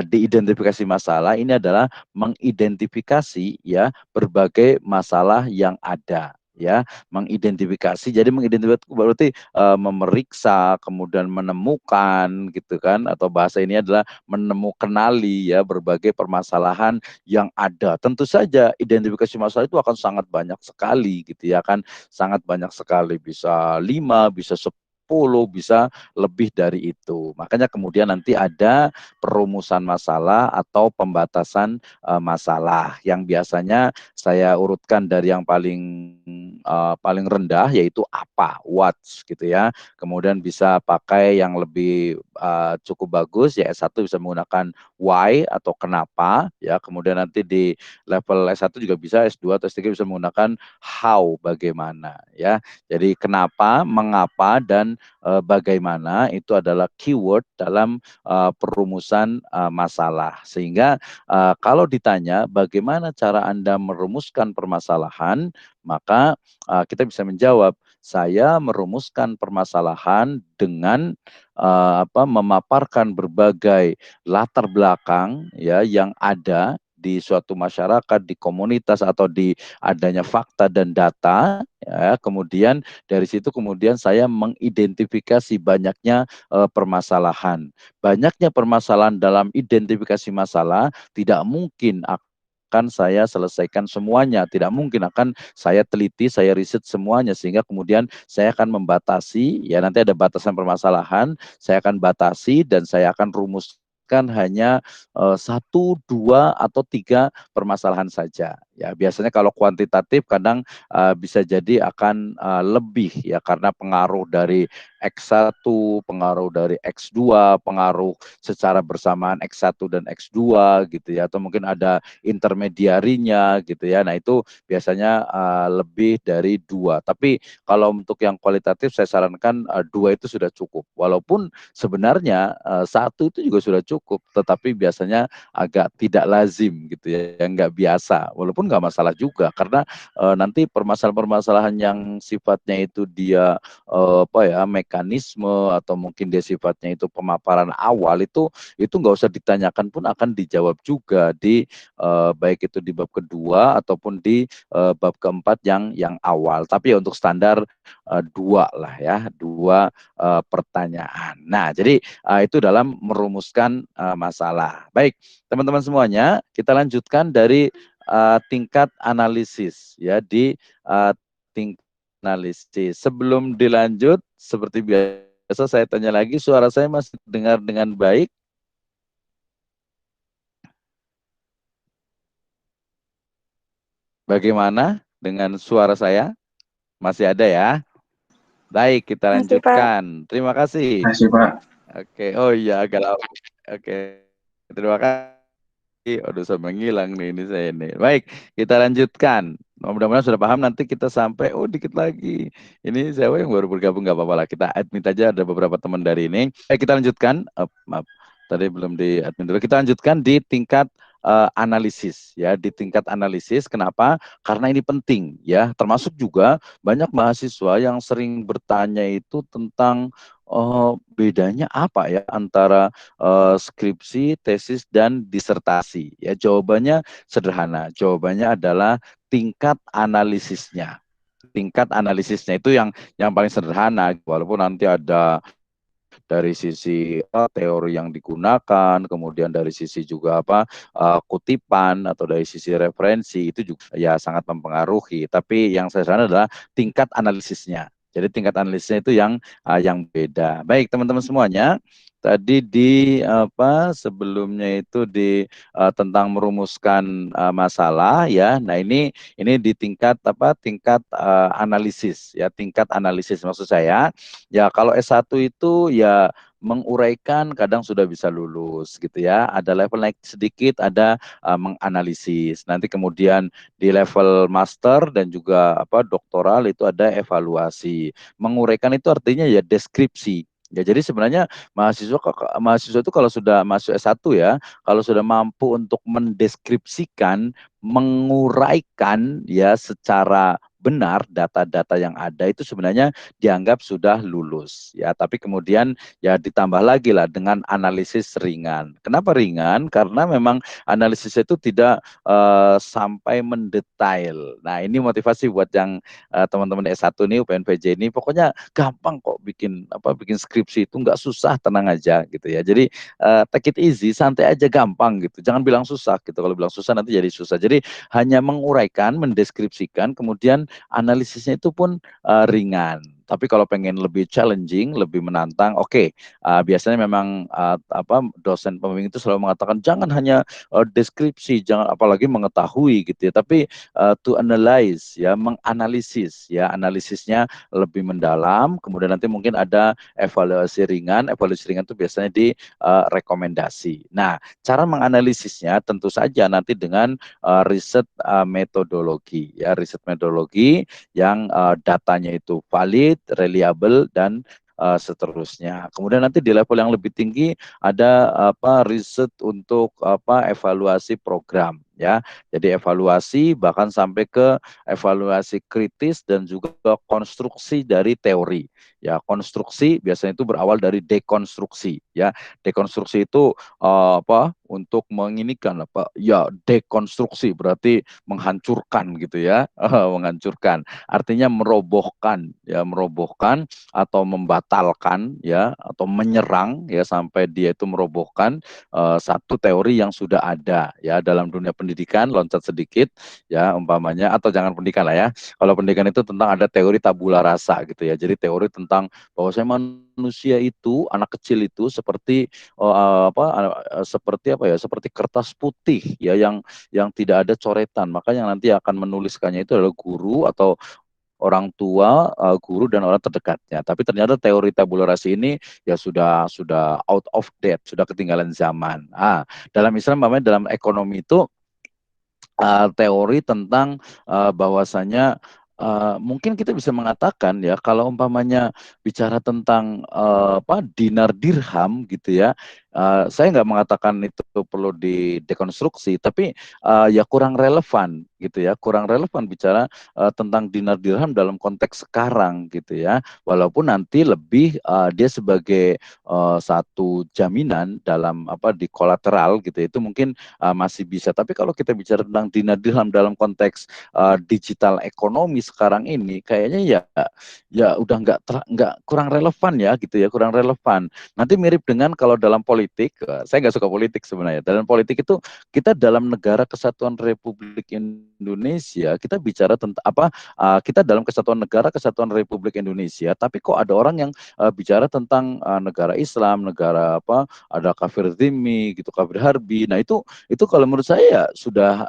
di identifikasi masalah ini adalah mengidentifikasi ya berbagai masalah yang ada ya, mengidentifikasi. Jadi mengidentifikasi berarti memeriksa, kemudian menemukan gitu kan, atau bahasa ini adalah menemukanali ya berbagai permasalahan yang ada. Tentu saja identifikasi masalah itu akan sangat banyak sekali gitu ya kan, sangat banyak sekali, bisa 5, bisa 10, bisa lebih dari itu. Makanya kemudian nanti ada perumusan masalah atau pembatasan masalah yang biasanya saya urutkan dari yang paling paling rendah yaitu apa, what gitu ya. Kemudian bisa pakai yang lebih cukup bagus ya S1 bisa menggunakan why atau kenapa ya. Kemudian nanti di level S1 juga bisa, S2 atau S3 bisa menggunakan how, bagaimana ya. Jadi kenapa, mengapa dan bagaimana itu adalah keyword dalam perumusan masalah. Sehingga kalau ditanya bagaimana cara Anda merumuskan permasalahan, maka kita bisa menjawab, saya merumuskan permasalahan dengan memaparkan berbagai latar belakang ya yang ada di suatu masyarakat, di komunitas atau di adanya fakta dan data ya. Kemudian dari situ kemudian saya mengidentifikasi banyaknya permasalahan. Banyaknya permasalahan dalam identifikasi masalah tidak mungkin akan saya selesaikan semuanya, tidak mungkin akan saya teliti, saya riset semuanya, sehingga kemudian saya akan membatasi, ya nanti ada batasan permasalahan, saya akan batasi dan saya akan rumuskan hanya satu, dua, atau tiga permasalahan saja. Ya biasanya kalau kuantitatif kadang bisa jadi akan lebih ya karena pengaruh dari X1, pengaruh dari X2, pengaruh secara bersamaan X1 dan X2 gitu ya, atau mungkin ada intermediarinya gitu ya. Nah itu biasanya lebih dari dua. Tapi kalau untuk yang kualitatif saya sarankan dua itu sudah cukup. Walaupun sebenarnya satu itu juga sudah cukup, tetapi biasanya agak tidak lazim gitu ya, yang nggak biasa. Walaupun nggak masalah juga, karena nanti permasalahan-permasalahan yang sifatnya itu dia mekanisme atau mungkin dia sifatnya itu pemaparan awal itu nggak usah ditanyakan pun akan dijawab juga di baik itu di bab kedua ataupun di bab keempat yang awal. Tapi ya untuk standar dua lah ya, dua pertanyaan. Nah, jadi itu dalam merumuskan masalah. Baik, teman-teman semuanya, kita lanjutkan dari tingkat analisis ya di tingkat analisis. Sebelum dilanjut, seperti biasa saya tanya lagi, suara saya masih dengar dengan baik? Bagaimana dengan suara saya? Masih ada ya? Baik, kita Masih, Pak. lanjutkan. Terima kasih. Masih, Pak. Oke, oh iya agak lama. Oke, terima kasih. Aduh, sampai ngilang nih ini saya ini. Baik, kita lanjutkan. Mudah-mudahan sudah paham, nanti kita sampai, dikit lagi. Ini saya yang baru bergabung, nggak apa-apa lah. Kita admit aja, ada beberapa teman dari ini. Kita lanjutkan. Maaf, tadi belum di admin dulu. Kita lanjutkan di tingkat analisis ya, di tingkat analisis. Kenapa? Karena ini penting ya. Termasuk juga banyak mahasiswa yang sering bertanya itu tentang bedanya apa ya antara skripsi, tesis, dan disertasi. Ya, jawabannya sederhana. Jawabannya adalah tingkat analisisnya. Tingkat analisisnya itu yang paling sederhana, walaupun nanti ada dari sisi teori yang digunakan, kemudian dari sisi juga kutipan atau dari sisi referensi itu juga ya sangat mempengaruhi. Tapi yang saya sederhana adalah tingkat analisisnya. Jadi tingkat analisisnya itu yang beda. Baik teman-teman semuanya, tadi di sebelumnya itu di tentang merumuskan masalah ya. Nah ini di tingkat tingkat analisis ya, tingkat analisis maksud saya. Ya kalau S1 itu ya menguraikan kadang sudah bisa lulus gitu ya. Ada level naik sedikit, ada menganalisis. Nanti kemudian di level master dan juga doktoral itu ada evaluasi. Menguraikan itu artinya ya deskripsi. Ya jadi sebenarnya mahasiswa itu kalau sudah masuk S1 ya, kalau sudah mampu untuk mendeskripsikan, menguraikan ya secara benar data-data yang ada itu sebenarnya dianggap sudah lulus ya. Tapi kemudian ya ditambah lagi lah dengan analisis ringan. Kenapa ringan? Karena memang analisis itu tidak sampai mendetail. Nah ini motivasi buat yang teman-teman S1 nih, UPNPJ ini, pokoknya gampang kok bikin skripsi itu, nggak susah, tenang aja gitu ya. Jadi take it easy, santai aja, gampang gitu. Jangan bilang susah gitu. Kalau bilang susah nanti jadi susah. Jadi hanya menguraikan, mendeskripsikan, kemudian analisisnya itu pun ringan. Tapi kalau pengen lebih challenging, lebih menantang, oke, biasanya memang dosen pembimbing itu selalu mengatakan jangan hanya deskripsi, jangan apalagi mengetahui gitu ya, tapi to analyze ya, menganalisis ya, analisisnya lebih mendalam, kemudian nanti mungkin ada evaluasi ringan itu biasanya di rekomendasi. Nah, cara menganalisisnya tentu saja nanti dengan riset metodologi ya, riset metodologi yang datanya itu valid, reliable dan seterusnya. Kemudian nanti di level yang lebih tinggi ada riset untuk evaluasi program ya. Jadi evaluasi bahkan sampai ke evaluasi kritis dan juga konstruksi dari teori. Ya, konstruksi biasanya itu berawal dari dekonstruksi ya. Dekonstruksi itu untuk menginikan ya, dekonstruksi berarti menghancurkan gitu ya. Menghancurkan artinya merobohkan ya, merobohkan atau membatalkan ya, atau menyerang ya, sampai dia itu merobohkan satu teori yang sudah ada ya. Dalam dunia pendidikan loncat sedikit ya, umpamanya, atau jangan pendidikan lah ya, kalau pendidikan itu tentang ada teori tabula rasa gitu ya. Jadi teori tentang bahwa manusia itu, anak kecil itu seperti seperti kertas putih ya, yang tidak ada coretan. Maka yang nanti akan menuliskannya itu adalah guru atau orang tua, guru dan orang terdekatnya. Tapi ternyata teori tabulasi ini ya sudah out of date, sudah ketinggalan zaman. Dalam Islam, dalam ekonomi itu teori tentang bahwasanya mungkin kita bisa mengatakan ya, kalau umpamanya bicara tentang dinar dirham gitu ya, saya nggak mengatakan itu perlu didekonstruksi, tapi ya kurang relevan gitu ya, kurang relevan bicara tentang dinar dirham dalam konteks sekarang gitu ya, walaupun nanti lebih dia sebagai satu jaminan dalam di kolateral gitu, itu mungkin masih bisa. Tapi kalau kita bicara tentang dinar dirham dalam konteks digital ekonomi sekarang ini, kayaknya ya udah nggak, kurang relevan ya gitu ya, kurang relevan. Nanti mirip dengan kalau dalam politik, saya nggak suka politik sebenarnya. Dalam politik itu kita dalam negara kesatuan Republik Indonesia, kita bicara tentang kita dalam kesatuan negara kesatuan Republik Indonesia, tapi kok ada orang yang bicara tentang negara Islam, negara ada kafir zimmi gitu, kafir harbi. Nah itu kalau menurut saya sudah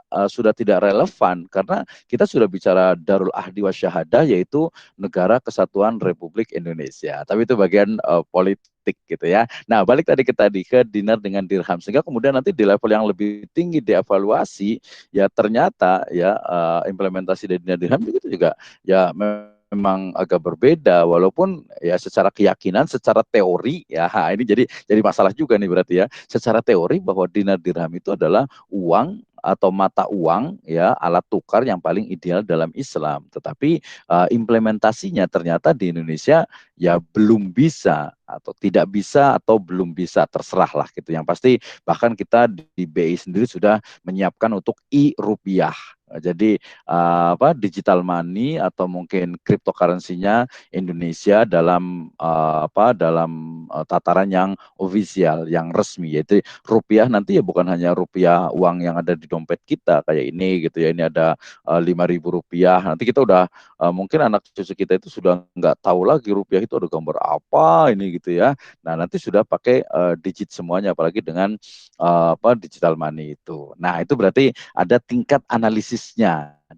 tidak relevan, karena kita sudah bicara Darul Ahdi wa Syahadah, yaitu negara kesatuan Republik Indonesia. Tapi itu bagian politik gitu ya. Nah, balik tadi ke dinar dengan dirham, sehingga kemudian nanti di level yang lebih tinggi dievaluasi ya, ternyata ya implementasi dari dinar dirham itu juga ya memang agak berbeda, walaupun ya secara keyakinan, secara teori ya, ini jadi masalah juga nih berarti ya. Secara teori bahwa dinar dirham itu adalah uang atau mata uang ya, alat tukar yang paling ideal dalam Islam. Tetapi implementasinya ternyata di Indonesia ya belum bisa, atau tidak bisa, atau belum bisa, terserah lah gitu. Yang pasti bahkan kita di BI sendiri sudah menyiapkan untuk e-rupiah. Jadi digital money atau mungkin cryptocurrency-nya Indonesia dalam tataran yang ofisial, yang resmi, yaitu rupiah. Nanti ya bukan hanya rupiah uang yang ada di dompet kita kayak ini gitu ya, ini ada 5.000 rupiah, nanti kita udah mungkin anak cucu kita itu sudah nggak tahu lagi rupiah itu ada gambar apa ini gitu ya. Nah, nanti sudah pakai digit semuanya, apalagi dengan digital money itu. Nah, itu berarti ada tingkat analisisnya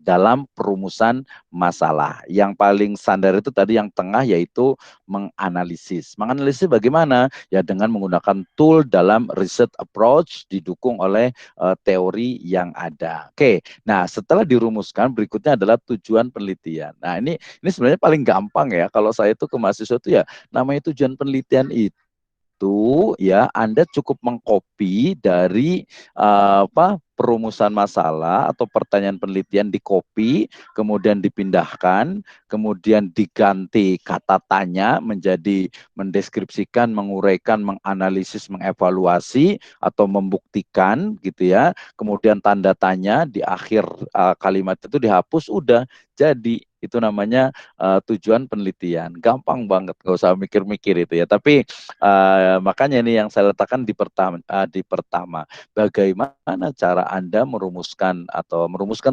dalam perumusan masalah. Yang paling standar itu tadi yang tengah, yaitu menganalisis. Menganalisis bagaimana? Ya dengan menggunakan tool dalam research approach didukung oleh teori yang ada. Oke, nah setelah dirumuskan, berikutnya adalah tujuan penelitian. Nah ini sebenarnya paling gampang ya, kalau saya itu ke mahasiswa itu ya, namanya tujuan penelitian itu ya Anda cukup mengcopy dari perumusan masalah atau pertanyaan penelitian, di copy, kemudian dipindahkan, kemudian diganti kata tanya menjadi mendeskripsikan, menguraikan, menganalisis, mengevaluasi atau membuktikan gitu ya. Kemudian tanda tanya di akhir kalimat itu dihapus, udah jadi. Itu namanya tujuan penelitian. Gampang banget, nggak usah mikir-mikir itu ya. Tapi makanya ini yang saya letakkan di pertama. Bagaimana cara Anda merumuskan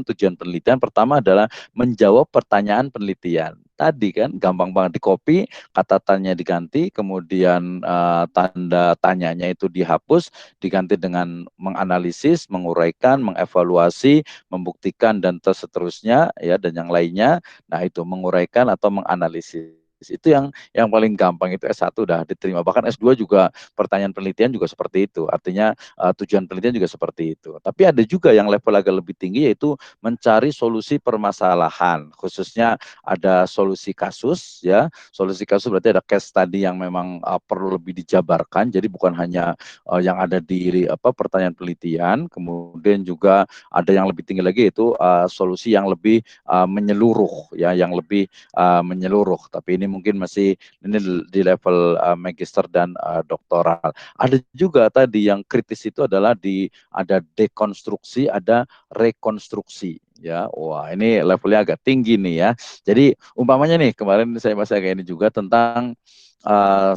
tujuan penelitian? Pertama adalah menjawab pertanyaan penelitian. tadi kan, gampang banget di copy, kata tanya diganti, kemudian tanda tanyanya itu dihapus, diganti dengan menganalisis, menguraikan, mengevaluasi, membuktikan dan seterusnya ya, dan yang lainnya. Nah, itu menguraikan atau menganalisis. Itu yang paling gampang, itu S1 udah diterima. Bahkan S2 juga pertanyaan penelitian juga seperti itu. Artinya tujuan penelitian juga seperti itu. Tapi ada juga yang level agak lebih tinggi, yaitu mencari solusi permasalahan. Khususnya ada solusi kasus ya. Solusi kasus berarti ada case study yang memang perlu lebih dijabarkan. Jadi bukan hanya yang ada di pertanyaan penelitian. Kemudian juga ada yang lebih tinggi lagi, yaitu solusi yang lebih menyeluruh ya, yang lebih menyeluruh. Tapi ini mungkin masih ini di level magister dan doktoral. Ada juga tadi yang kritis itu adalah ada dekonstruksi, ada rekonstruksi ya. Wah, ini levelnya agak tinggi nih ya. Jadi umpamanya nih, kemarin saya masih agak ini juga tentang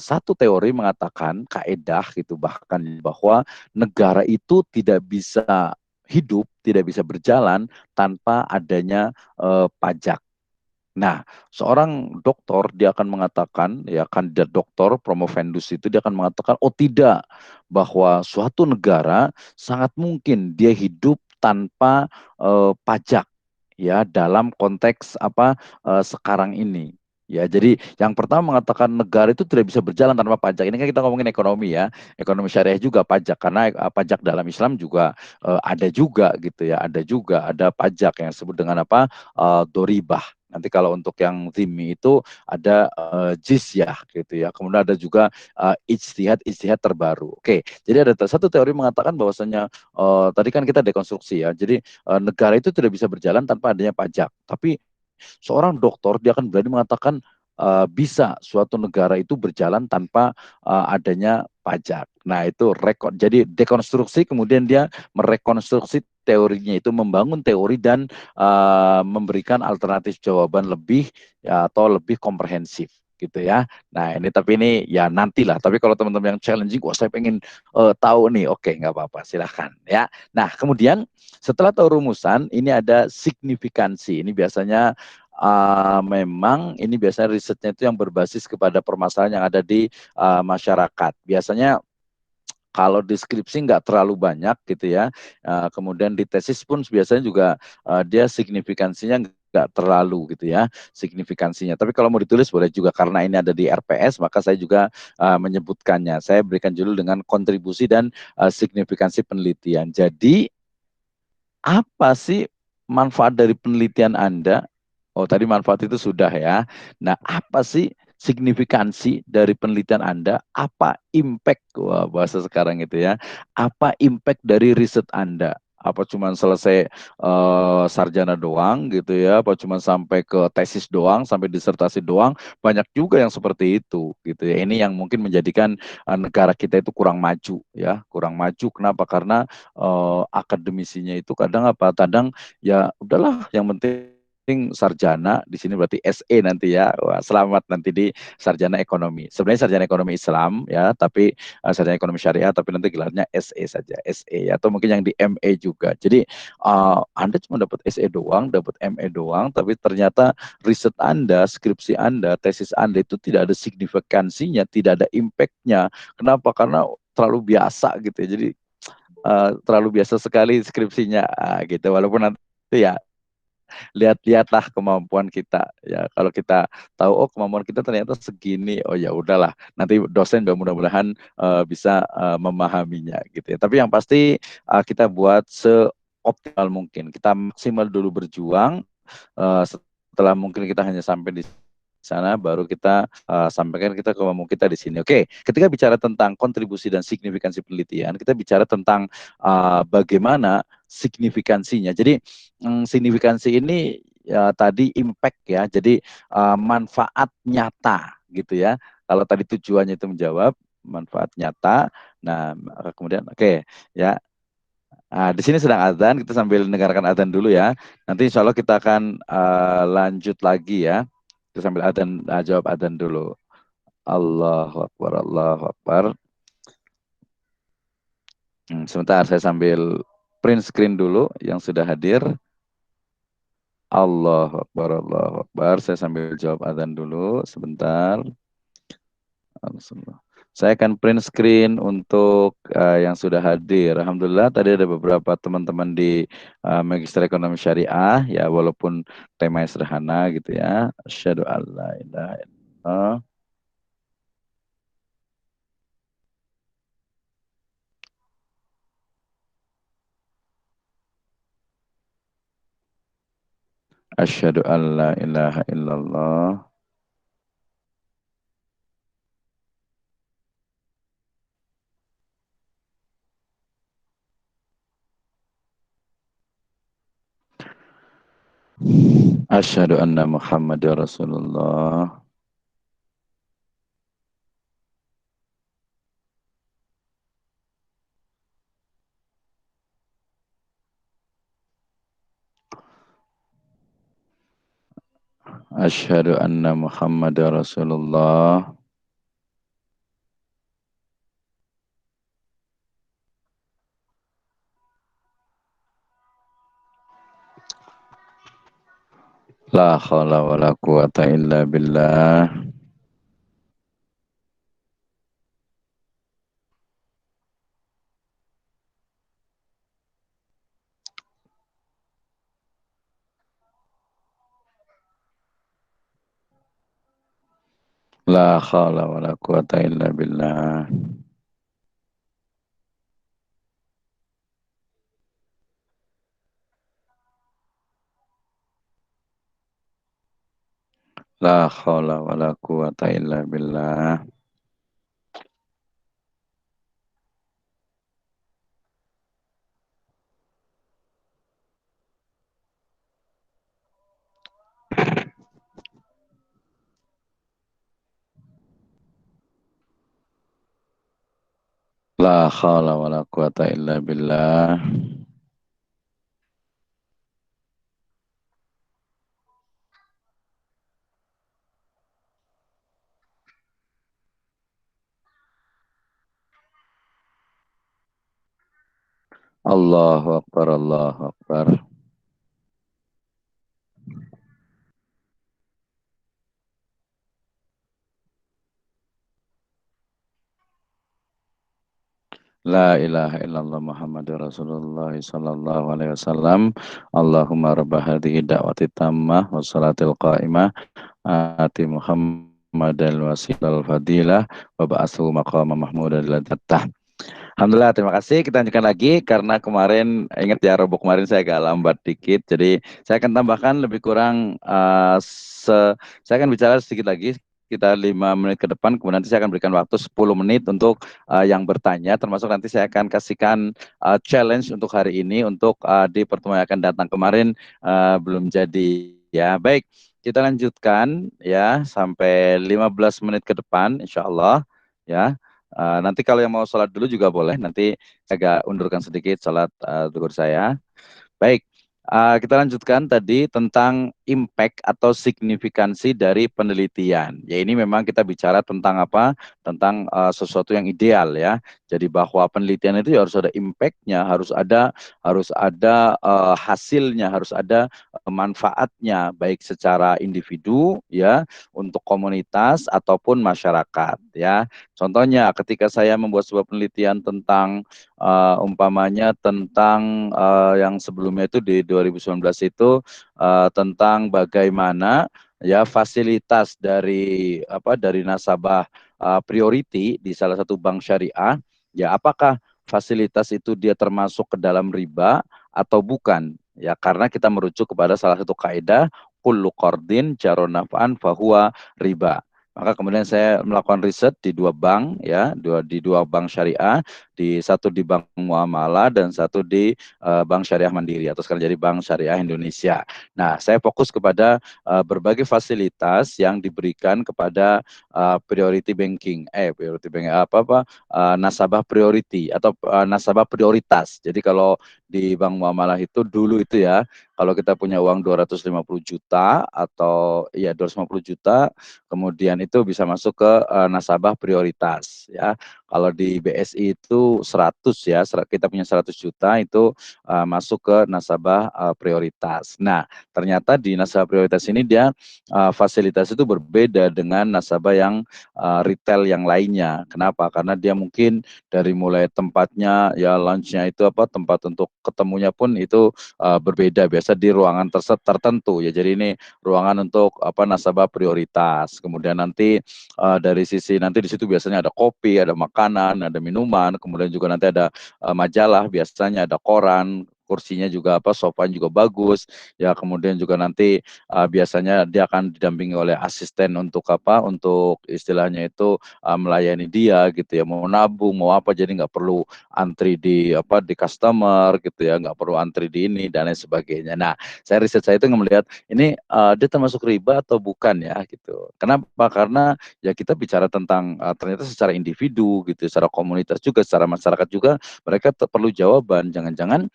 satu teori mengatakan, kaedah gitu bahkan, bahwa negara itu tidak bisa hidup, tidak bisa berjalan tanpa adanya pajak. Nah, seorang doktor dia akan mengatakan, ya kandidat doktor promovendus itu dia akan mengatakan, oh tidak, bahwa suatu negara sangat mungkin dia hidup tanpa pajak, ya dalam konteks sekarang ini. Ya, jadi yang pertama mengatakan negara itu tidak bisa berjalan tanpa pajak. Ini kan kita ngomongin ekonomi ya, ekonomi syariah juga pajak, karena pajak dalam Islam juga ada juga gitu ya, ada pajak yang disebut dengan doribah. Nanti kalau untuk yang zimmi itu ada jizyah gitu ya. Kemudian ada juga ijtihad terbaru. Oke, jadi ada satu teori mengatakan bahwasanya tadi kan kita dekonstruksi ya. Jadi negara itu tidak bisa berjalan tanpa adanya pajak. Tapi seorang dokter dia akan berani mengatakan bisa suatu negara itu berjalan tanpa adanya pajak. Nah, itu rekod. Jadi dekonstruksi, kemudian dia merekonstruksi teorinya, itu membangun teori dan memberikan alternatif jawaban lebih ya, atau lebih komprehensif gitu ya. Nah, ini tapi ini ya nantilah. Tapi kalau teman-teman yang challenging, wah saya pengen tahu nih, oke nggak apa-apa, silahkan ya. Nah, kemudian setelah tahu rumusan, ini ada signifikansi. Ini biasanya memang ini biasanya risetnya itu yang berbasis kepada permasalahan yang ada di masyarakat. Biasanya kalau deskripsi nggak terlalu banyak gitu ya. Kemudian di tesis pun biasanya juga dia signifikansinya nggak terlalu gitu ya signifikansinya. Tapi kalau mau ditulis boleh juga, karena ini ada di RPS, maka saya juga menyebutkannya. Saya berikan judul dengan kontribusi dan signifikansi penelitian. Jadi apa sih manfaat dari penelitian Anda? Oh, tadi manfaat itu sudah ya. Nah, apa sih signifikansi dari penelitian Anda? Apa impact, wah, bahasa sekarang itu ya. Apa impact dari riset Anda? Apa cuma selesai sarjana doang gitu ya? Apa cuma sampai ke tesis doang, sampai disertasi doang? Banyak juga yang seperti itu gitu ya. Ini yang mungkin menjadikan negara kita itu kurang maju ya, kurang maju. Kenapa? Karena akademisinya itu kadang ya udahlah, yang penting sarjana, di sini berarti SE nanti ya. Wah, selamat nanti di sarjana ekonomi. Sebenarnya sarjana ekonomi Islam ya, tapi sarjana ekonomi syariah, tapi nanti gelarnya SE saja, SE, atau mungkin yang di ME juga. Jadi Anda cuma dapat SE doang, dapat ME doang, tapi ternyata riset Anda, skripsi Anda, tesis Anda itu tidak ada signifikansinya, tidak ada impact-nya. Kenapa? Karena terlalu biasa gitu ya. Jadi terlalu biasa sekali skripsinya gitu. Walaupun nanti ya lihat-lihatlah kemampuan kita ya. Kalau kita tahu oh kemampuan kita ternyata segini, oh ya udahlah, nanti dosen mudah-mudahan bisa memahaminya gitu ya. Tapi yang pasti kita buat seoptimal mungkin, kita maksimal dulu berjuang. Setelah mungkin kita hanya sampai di sana, baru kita sampaikan kita kemampuan kita di sini. Oke, ketika bicara tentang kontribusi dan signifikansi penelitian, kita bicara tentang bagaimana signifikansinya. Jadi signifikansi ini ya tadi impact ya, jadi manfaat nyata gitu ya. Kalau tadi tujuannya itu menjawab manfaat nyata. Nah, kemudian oke ya. Nah, di sini sedang azan, kita sambil mendengarkan azan dulu ya. Nanti insya Allah kita akan lanjut lagi ya. Kita sambil azan, jawab azan dulu. Allahu Akbar, Allahu Akbar. Sebentar, saya sambil print screen dulu yang sudah hadir. Allahu Akbar, Allahu Akbar. Saya sambil jawab adzan dulu sebentar. Alhamdulillah. Saya akan print screen untuk yang sudah hadir. Alhamdulillah tadi ada beberapa teman-teman di Magister Ekonomi Syariah ya, walaupun temanya sederhana gitu ya. Asyhadu alla ilaha illallah. Asyhadu alla ilaha illallah. Asyhadu anna Muhammadar Rasulullah. Asyhadu anna Muhammadar Rasulullah. La haula wala quwata illa billah. La haula wala quwata illa billah. La haula wala quwata illa billah. La haula wala quwata illa billah. Allahu Akbar, Allahu Akbar. La ilaha illallah Muhammadur Rasulullah sallallahu alaihi wasallam. Allahumma rabb hadhihi da'wati tammah wa salatil qa'imah ati Muhammadal wasilal fadilah wa ba'athu maqama mahmudan ladzattah. Alhamdulillah, terima kasih. Kita lanjutkan lagi karena kemarin ingat ya Robo kemarin saya agak lambat dikit. Jadi saya akan tambahkan lebih kurang saya akan bicara sedikit lagi kita 5 menit ke depan, kemudian nanti saya akan berikan waktu 10 menit untuk yang bertanya, termasuk nanti saya akan kasihkan challenge untuk hari ini untuk di pertemuan yang akan datang. Kemarin belum jadi ya. Baik, kita lanjutkan ya sampai 15 menit ke depan insya Allah ya. Nanti kalau yang mau sholat dulu juga boleh. Nanti saya agak undurkan sedikit sholat zuhur saya. Baik, kita lanjutkan tadi tentang impact atau signifikansi dari penelitian. Ya ini memang kita bicara tentang apa? Tentang sesuatu yang ideal ya. Jadi bahwa penelitian itu ya harus ada impact-nya, harus ada hasilnya, harus ada manfaatnya baik secara individu ya, untuk komunitas ataupun masyarakat ya. Contohnya ketika saya membuat sebuah penelitian tentang umpamanya tentang yang sebelumnya itu di 2019 itu tentang bagaimana ya fasilitas dari nasabah priority di salah satu bank syariah, ya apakah fasilitas itu dia termasuk ke dalam riba atau bukan, ya karena kita merujuk kepada salah satu kaidah kullu qardin jaron naf'an fahuwa riba. Maka kemudian saya melakukan riset di 2 bank ya, di dua bank syariah, satu di Bank Muamalah dan satu di Bank Syariah Mandiri atau sekarang jadi Bank Syariah Indonesia. Nah, saya fokus kepada berbagai fasilitas yang diberikan kepada nasabah priority atau nasabah prioritas. Jadi kalau di Bank Muamalah itu dulu itu ya, kalau kita punya uang 250 juta atau ya 250 juta, kemudian itu bisa masuk ke nasabah prioritas ya. Kalau di BSI itu 100 ya, kita punya 100 juta itu masuk ke nasabah prioritas. Nah, ternyata di nasabah prioritas ini dia fasilitas itu berbeda dengan nasabah yang retail yang lainnya. Kenapa? Karena dia mungkin dari mulai tempatnya ya lunchnya itu tempat untuk ketemunya pun itu berbeda, biasa di ruangan tertentu ya. Jadi ini ruangan untuk nasabah prioritas. Kemudian nanti dari sisi nanti di situ biasanya ada kopi, ada makanan, ada minuman, kemudian juga nanti ada majalah, biasanya ada koran, kursinya juga sofanya juga bagus ya. Kemudian juga nanti biasanya dia akan didampingi oleh asisten untuk istilahnya itu melayani dia gitu ya, mau nabung mau apa, jadi nggak perlu antri di customer gitu ya, nggak perlu antri di ini dan lain sebagainya. Nah, riset saya itu melihat ini dia termasuk riba atau bukan ya gitu. Kenapa? Karena ya kita bicara tentang ternyata secara individu gitu, secara komunitas juga, secara masyarakat juga mereka perlu jawaban. Jangan-jangan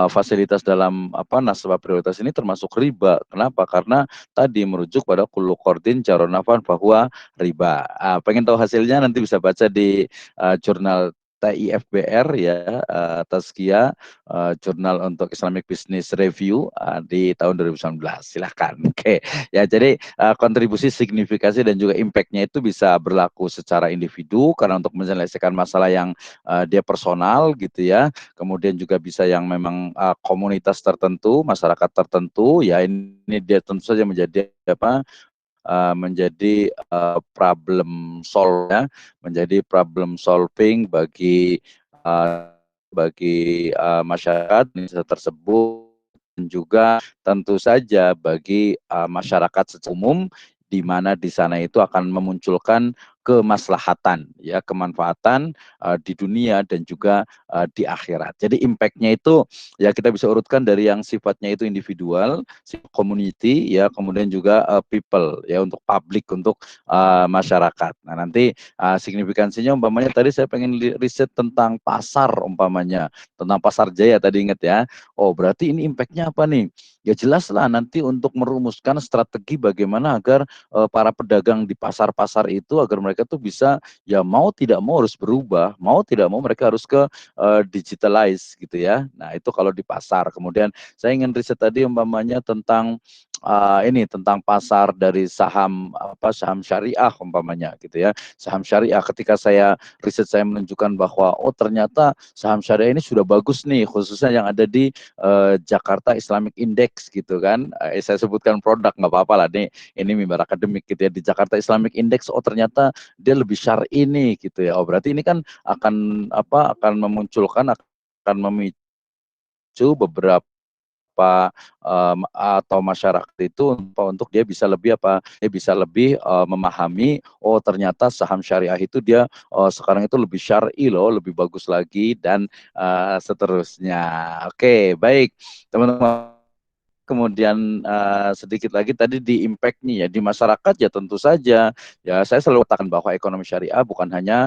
fasilitas dalam nasabah prioritas ini termasuk riba. Kenapa? Karena tadi merujuk pada kullu qardin jaronafan bahwa riba. Pengen tahu hasilnya nanti bisa baca di jurnal TIFBR ya, Tazkiyah, jurnal untuk Islamic Business Review di tahun 2019. Silahkan. Oke. Ya, jadi kontribusi, signifikasi dan juga impact-nya itu bisa berlaku secara individu karena untuk menyelesaikan masalah yang dia personal gitu ya. Kemudian juga bisa yang memang komunitas tertentu, masyarakat tertentu ya, ini dia tentu saja menjadi problem solve, menjadi problem solving bagi masyarakat tersebut, dan juga tentu saja bagi masyarakat secara umum, di mana di sana itu akan memunculkan kemaslahatan ya, kemanfaatan di dunia dan juga di akhirat. Jadi impact-nya itu ya kita bisa urutkan dari yang sifatnya itu individual, community ya, kemudian juga people ya, untuk publik, untuk masyarakat. Nah, nanti signifikansinya umpamanya tadi saya pengen riset tentang pasar, umpamanya tentang pasar jaya tadi, ingat ya. Oh, berarti ini impact-nya apa nih? Ya jelas lah nanti untuk merumuskan strategi bagaimana agar para pedagang di pasar-pasar itu agar mereka tuh bisa ya mau tidak mau harus berubah, mau tidak mau mereka harus ke digitalize gitu ya. Nah, itu kalau di pasar. Kemudian saya ingin riset tadi umpamanya tentang tentang pasar dari saham syariah umpamanya gitu ya. Saham syariah, ketika riset saya menunjukkan bahwa oh ternyata saham syariah ini sudah bagus nih, khususnya yang ada di Jakarta Islamic Index gitu kan. Saya sebutkan produk nggak apa-apa lah nih, ini mimbar akademik gitu ya, di Jakarta Islamic Index. Oh ternyata dia lebih syar'i nih gitu ya. Oh berarti ini kan akan memunculkan, akan memicu beberapa atau masyarakat itu untuk dia bisa lebih memahami, oh ternyata saham syariah itu dia sekarang itu lebih syar'i loh, lebih bagus lagi, dan seterusnya. Oke, baik teman-teman. Kemudian sedikit lagi tadi di impact nih ya di masyarakat, ya tentu saja ya saya selalu katakan bahwa ekonomi syariah bukan hanya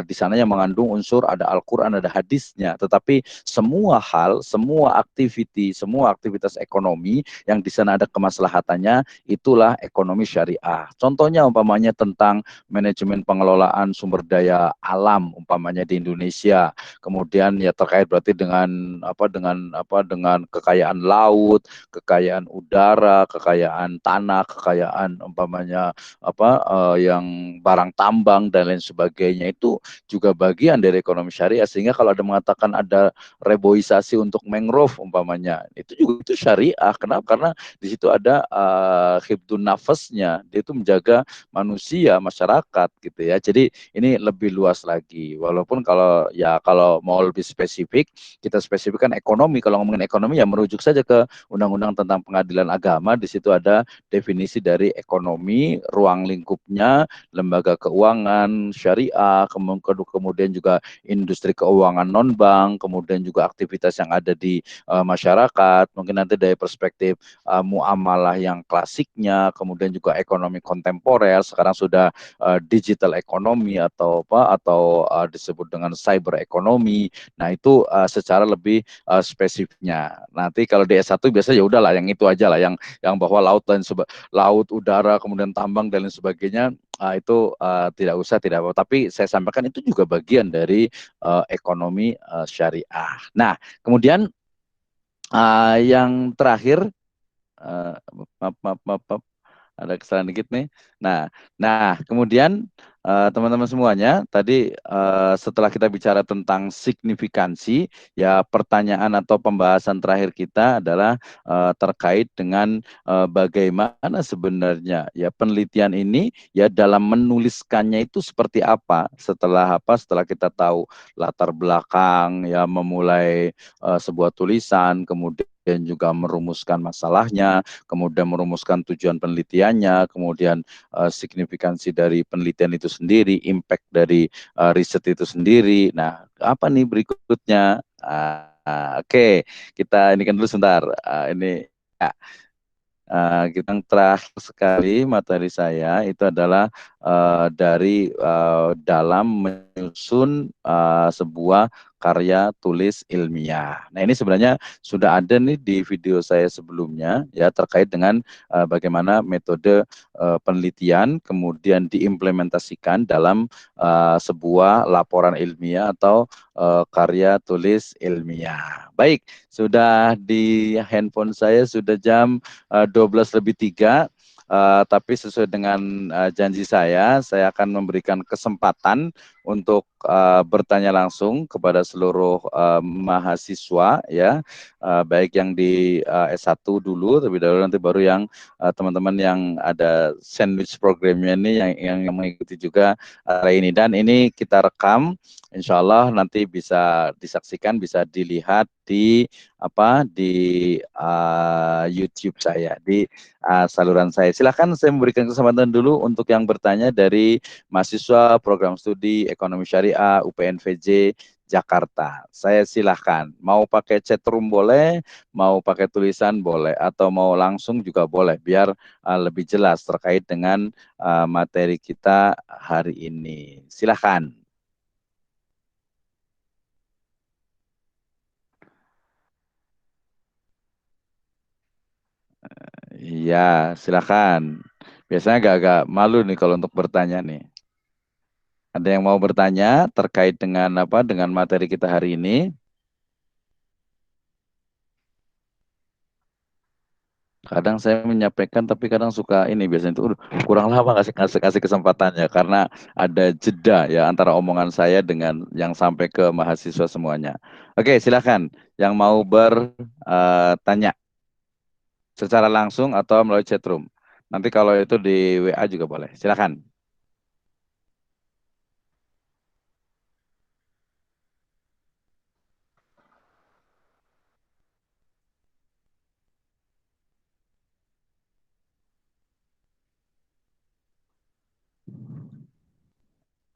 di sana yang mengandung unsur ada Al-Qur'an, ada hadisnya, tetapi semua hal, semua aktivitas ekonomi yang di sana ada kemaslahatannya, itulah ekonomi syariah. Contohnya umpamanya tentang manajemen pengelolaan sumber daya alam umpamanya di Indonesia. Kemudian ya terkait berarti dengan kekayaan laut, kekayaan udara, kekayaan tanah, kekayaan umpamanya yang barang tambang dan lain sebagainya, itu juga bagian dari ekonomi syariah. Sehingga kalau ada mengatakan ada reboisasi untuk mangrove umpamanya, itu juga itu syariah. Kenapa? Karena di situ ada hibdun nafasnya, dia itu menjaga manusia, masyarakat gitu ya. Jadi ini lebih luas lagi. Walaupun kalau mau lebih spesifik, kita spesifikkan ekonomi. Kalau ngomongin ekonomi ya merujuk saja ke Undang-Undang tentang Pengadilan Agama. Di situ ada definisi dari ekonomi, ruang lingkupnya, lembaga keuangan syariah, kemudian juga industri keuangan non-bank, kemudian juga aktivitas yang ada di masyarakat. Mungkin nanti dari perspektif muamalah yang klasiknya, kemudian juga ekonomi kontemporer, sekarang sudah digital ekonomi atau disebut dengan cyber ekonomi. Nah, itu secara lebih spesifiknya. Nanti kalau di S1 biasa ya udahlah yang itu aja lah, yang bahwa laut, udara, kemudian tambang dan lain sebagainya itu tidak usah, tidak apa. Tapi saya sampaikan itu juga bagian dari ekonomi syariah. Nah, kemudian yang terakhir, maaf, maaf, maaf, maaf, ada kesalahan dikit nih. Nah, kemudian teman-teman semuanya, tadi setelah kita bicara tentang signifikansi, ya pertanyaan atau pembahasan terakhir kita adalah terkait dengan bagaimana sebenarnya ya penelitian ini ya dalam menuliskannya itu seperti apa. Setelah kita tahu latar belakang ya memulai sebuah tulisan, kemudian juga merumuskan masalahnya, kemudian merumuskan tujuan penelitiannya, kemudian signifikansi dari penelitian itu sendiri, impact dari riset itu sendiri. Nah, apa nih berikutnya? Oke, kita ini kan dulu sebentar. Ini ya, kita yang terakhir sekali materi saya itu adalah dari dalam menyusun sebuah karya tulis ilmiah. Nah, ini sebenarnya sudah ada nih di video saya sebelumnya ya terkait dengan bagaimana metode penelitian kemudian diimplementasikan dalam sebuah laporan ilmiah atau karya tulis ilmiah. Baik, sudah di handphone saya sudah jam 12:03, tapi sesuai dengan janji saya akan memberikan kesempatan untuk bertanya langsung kepada seluruh mahasiswa ya, baik yang di S1 dulu, terlebih dahulu nanti baru yang teman-teman yang ada sandwich programnya ini yang mengikuti juga hari ini. Dan ini kita rekam, insya Allah nanti bisa disaksikan, bisa dilihat di YouTube saya, di saluran saya. Silakan saya memberikan kesempatan dulu untuk yang bertanya dari mahasiswa program studi Ekonomi Syariah UPNVJ Jakarta. Saya silahkan, mau pakai chat room boleh, mau pakai tulisan boleh, atau mau langsung juga boleh, biar lebih jelas terkait dengan materi kita hari ini. Silahkan. Iya, silakan. Biasanya agak-agak malu nih kalau untuk bertanya nih. Ada yang mau bertanya terkait dengan dengan materi kita hari ini? Kadang saya menyampaikan, tapi kadang suka ini biasanya itu kurang lama kasih kesempatannya karena ada jeda ya antara omongan saya dengan yang sampai ke mahasiswa semuanya. Oke, silakan yang mau bertanya secara langsung atau melalui chat room. Nanti kalau itu di WA juga boleh. Silakan.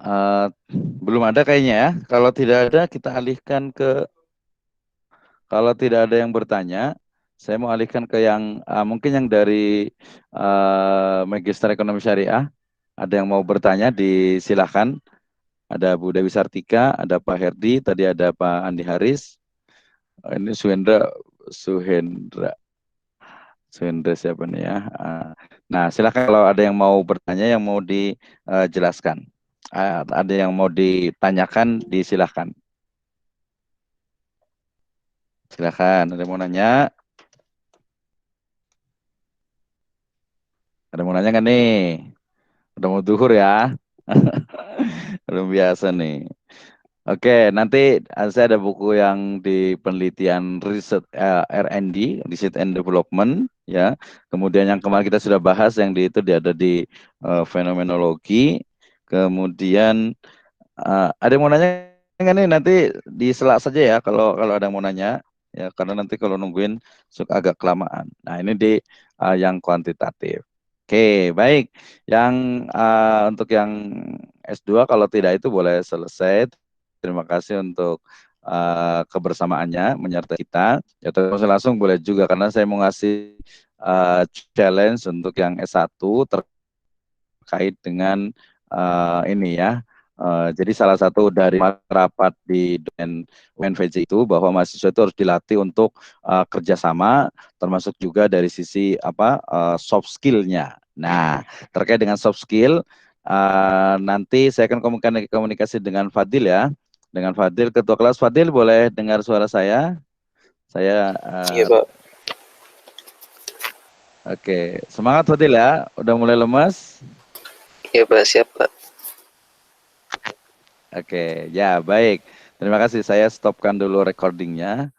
Eh, belum ada kayaknya ya. Kalau tidak ada, kita alihkan ke, kalau tidak ada yang bertanya, saya mau alihkan ke yang mungkin yang dari Magister Ekonomi Syariah. Ada yang mau bertanya, disilahkan. Ada Bu Dewi Sartika, ada Pak Herdi, tadi ada Pak Andi Haris. Ini Suhendra, Suhendra siapa nih ya? Nah, silakan kalau ada yang mau bertanya, yang mau dijelaskan. Ada yang mau ditanyakan, disilahkan. Silakan, ada yang mau nanya? Ada yang mau nanya nggak nih? Udah mau duhur ya? Belum biasa nih. Oke, nanti saya ada buku yang di penelitian riset R&D, Research and Development, ya. Kemudian yang kemarin kita sudah bahas yang di itu dia ada di fenomenologi. Kemudian ada yang mau nanya nggak nih? Nanti disela saja ya kalau kalau ada yang mau nanya, ya. Karena nanti kalau nungguin suka agak kelamaan. Nah, ini di yang kuantitatif. Oke, baik. Yang untuk yang S2 kalau tidak itu boleh selesai. Terima kasih untuk kebersamaannya menyertai kita. Ya terus langsung boleh juga karena saya mau ngasih challenge untuk yang S1 terkait dengan ini ya. Jadi salah satu dari rapat di UNVJ itu bahwa mahasiswa itu harus dilatih untuk kerjasama, termasuk juga dari sisi soft skill-nya. Nah, terkait dengan soft skill, Nanti saya akan komunikasi dengan Fadil ya. Dengan Fadil, ketua kelas. Fadil, boleh dengar suara saya? Saya Iya, Pak. Oke, semangat Fadil ya. Udah mulai lemas? Iya, Pak. Siap, Pak. Oke, ya baik. Terima kasih. Saya stopkan dulu recordingnya.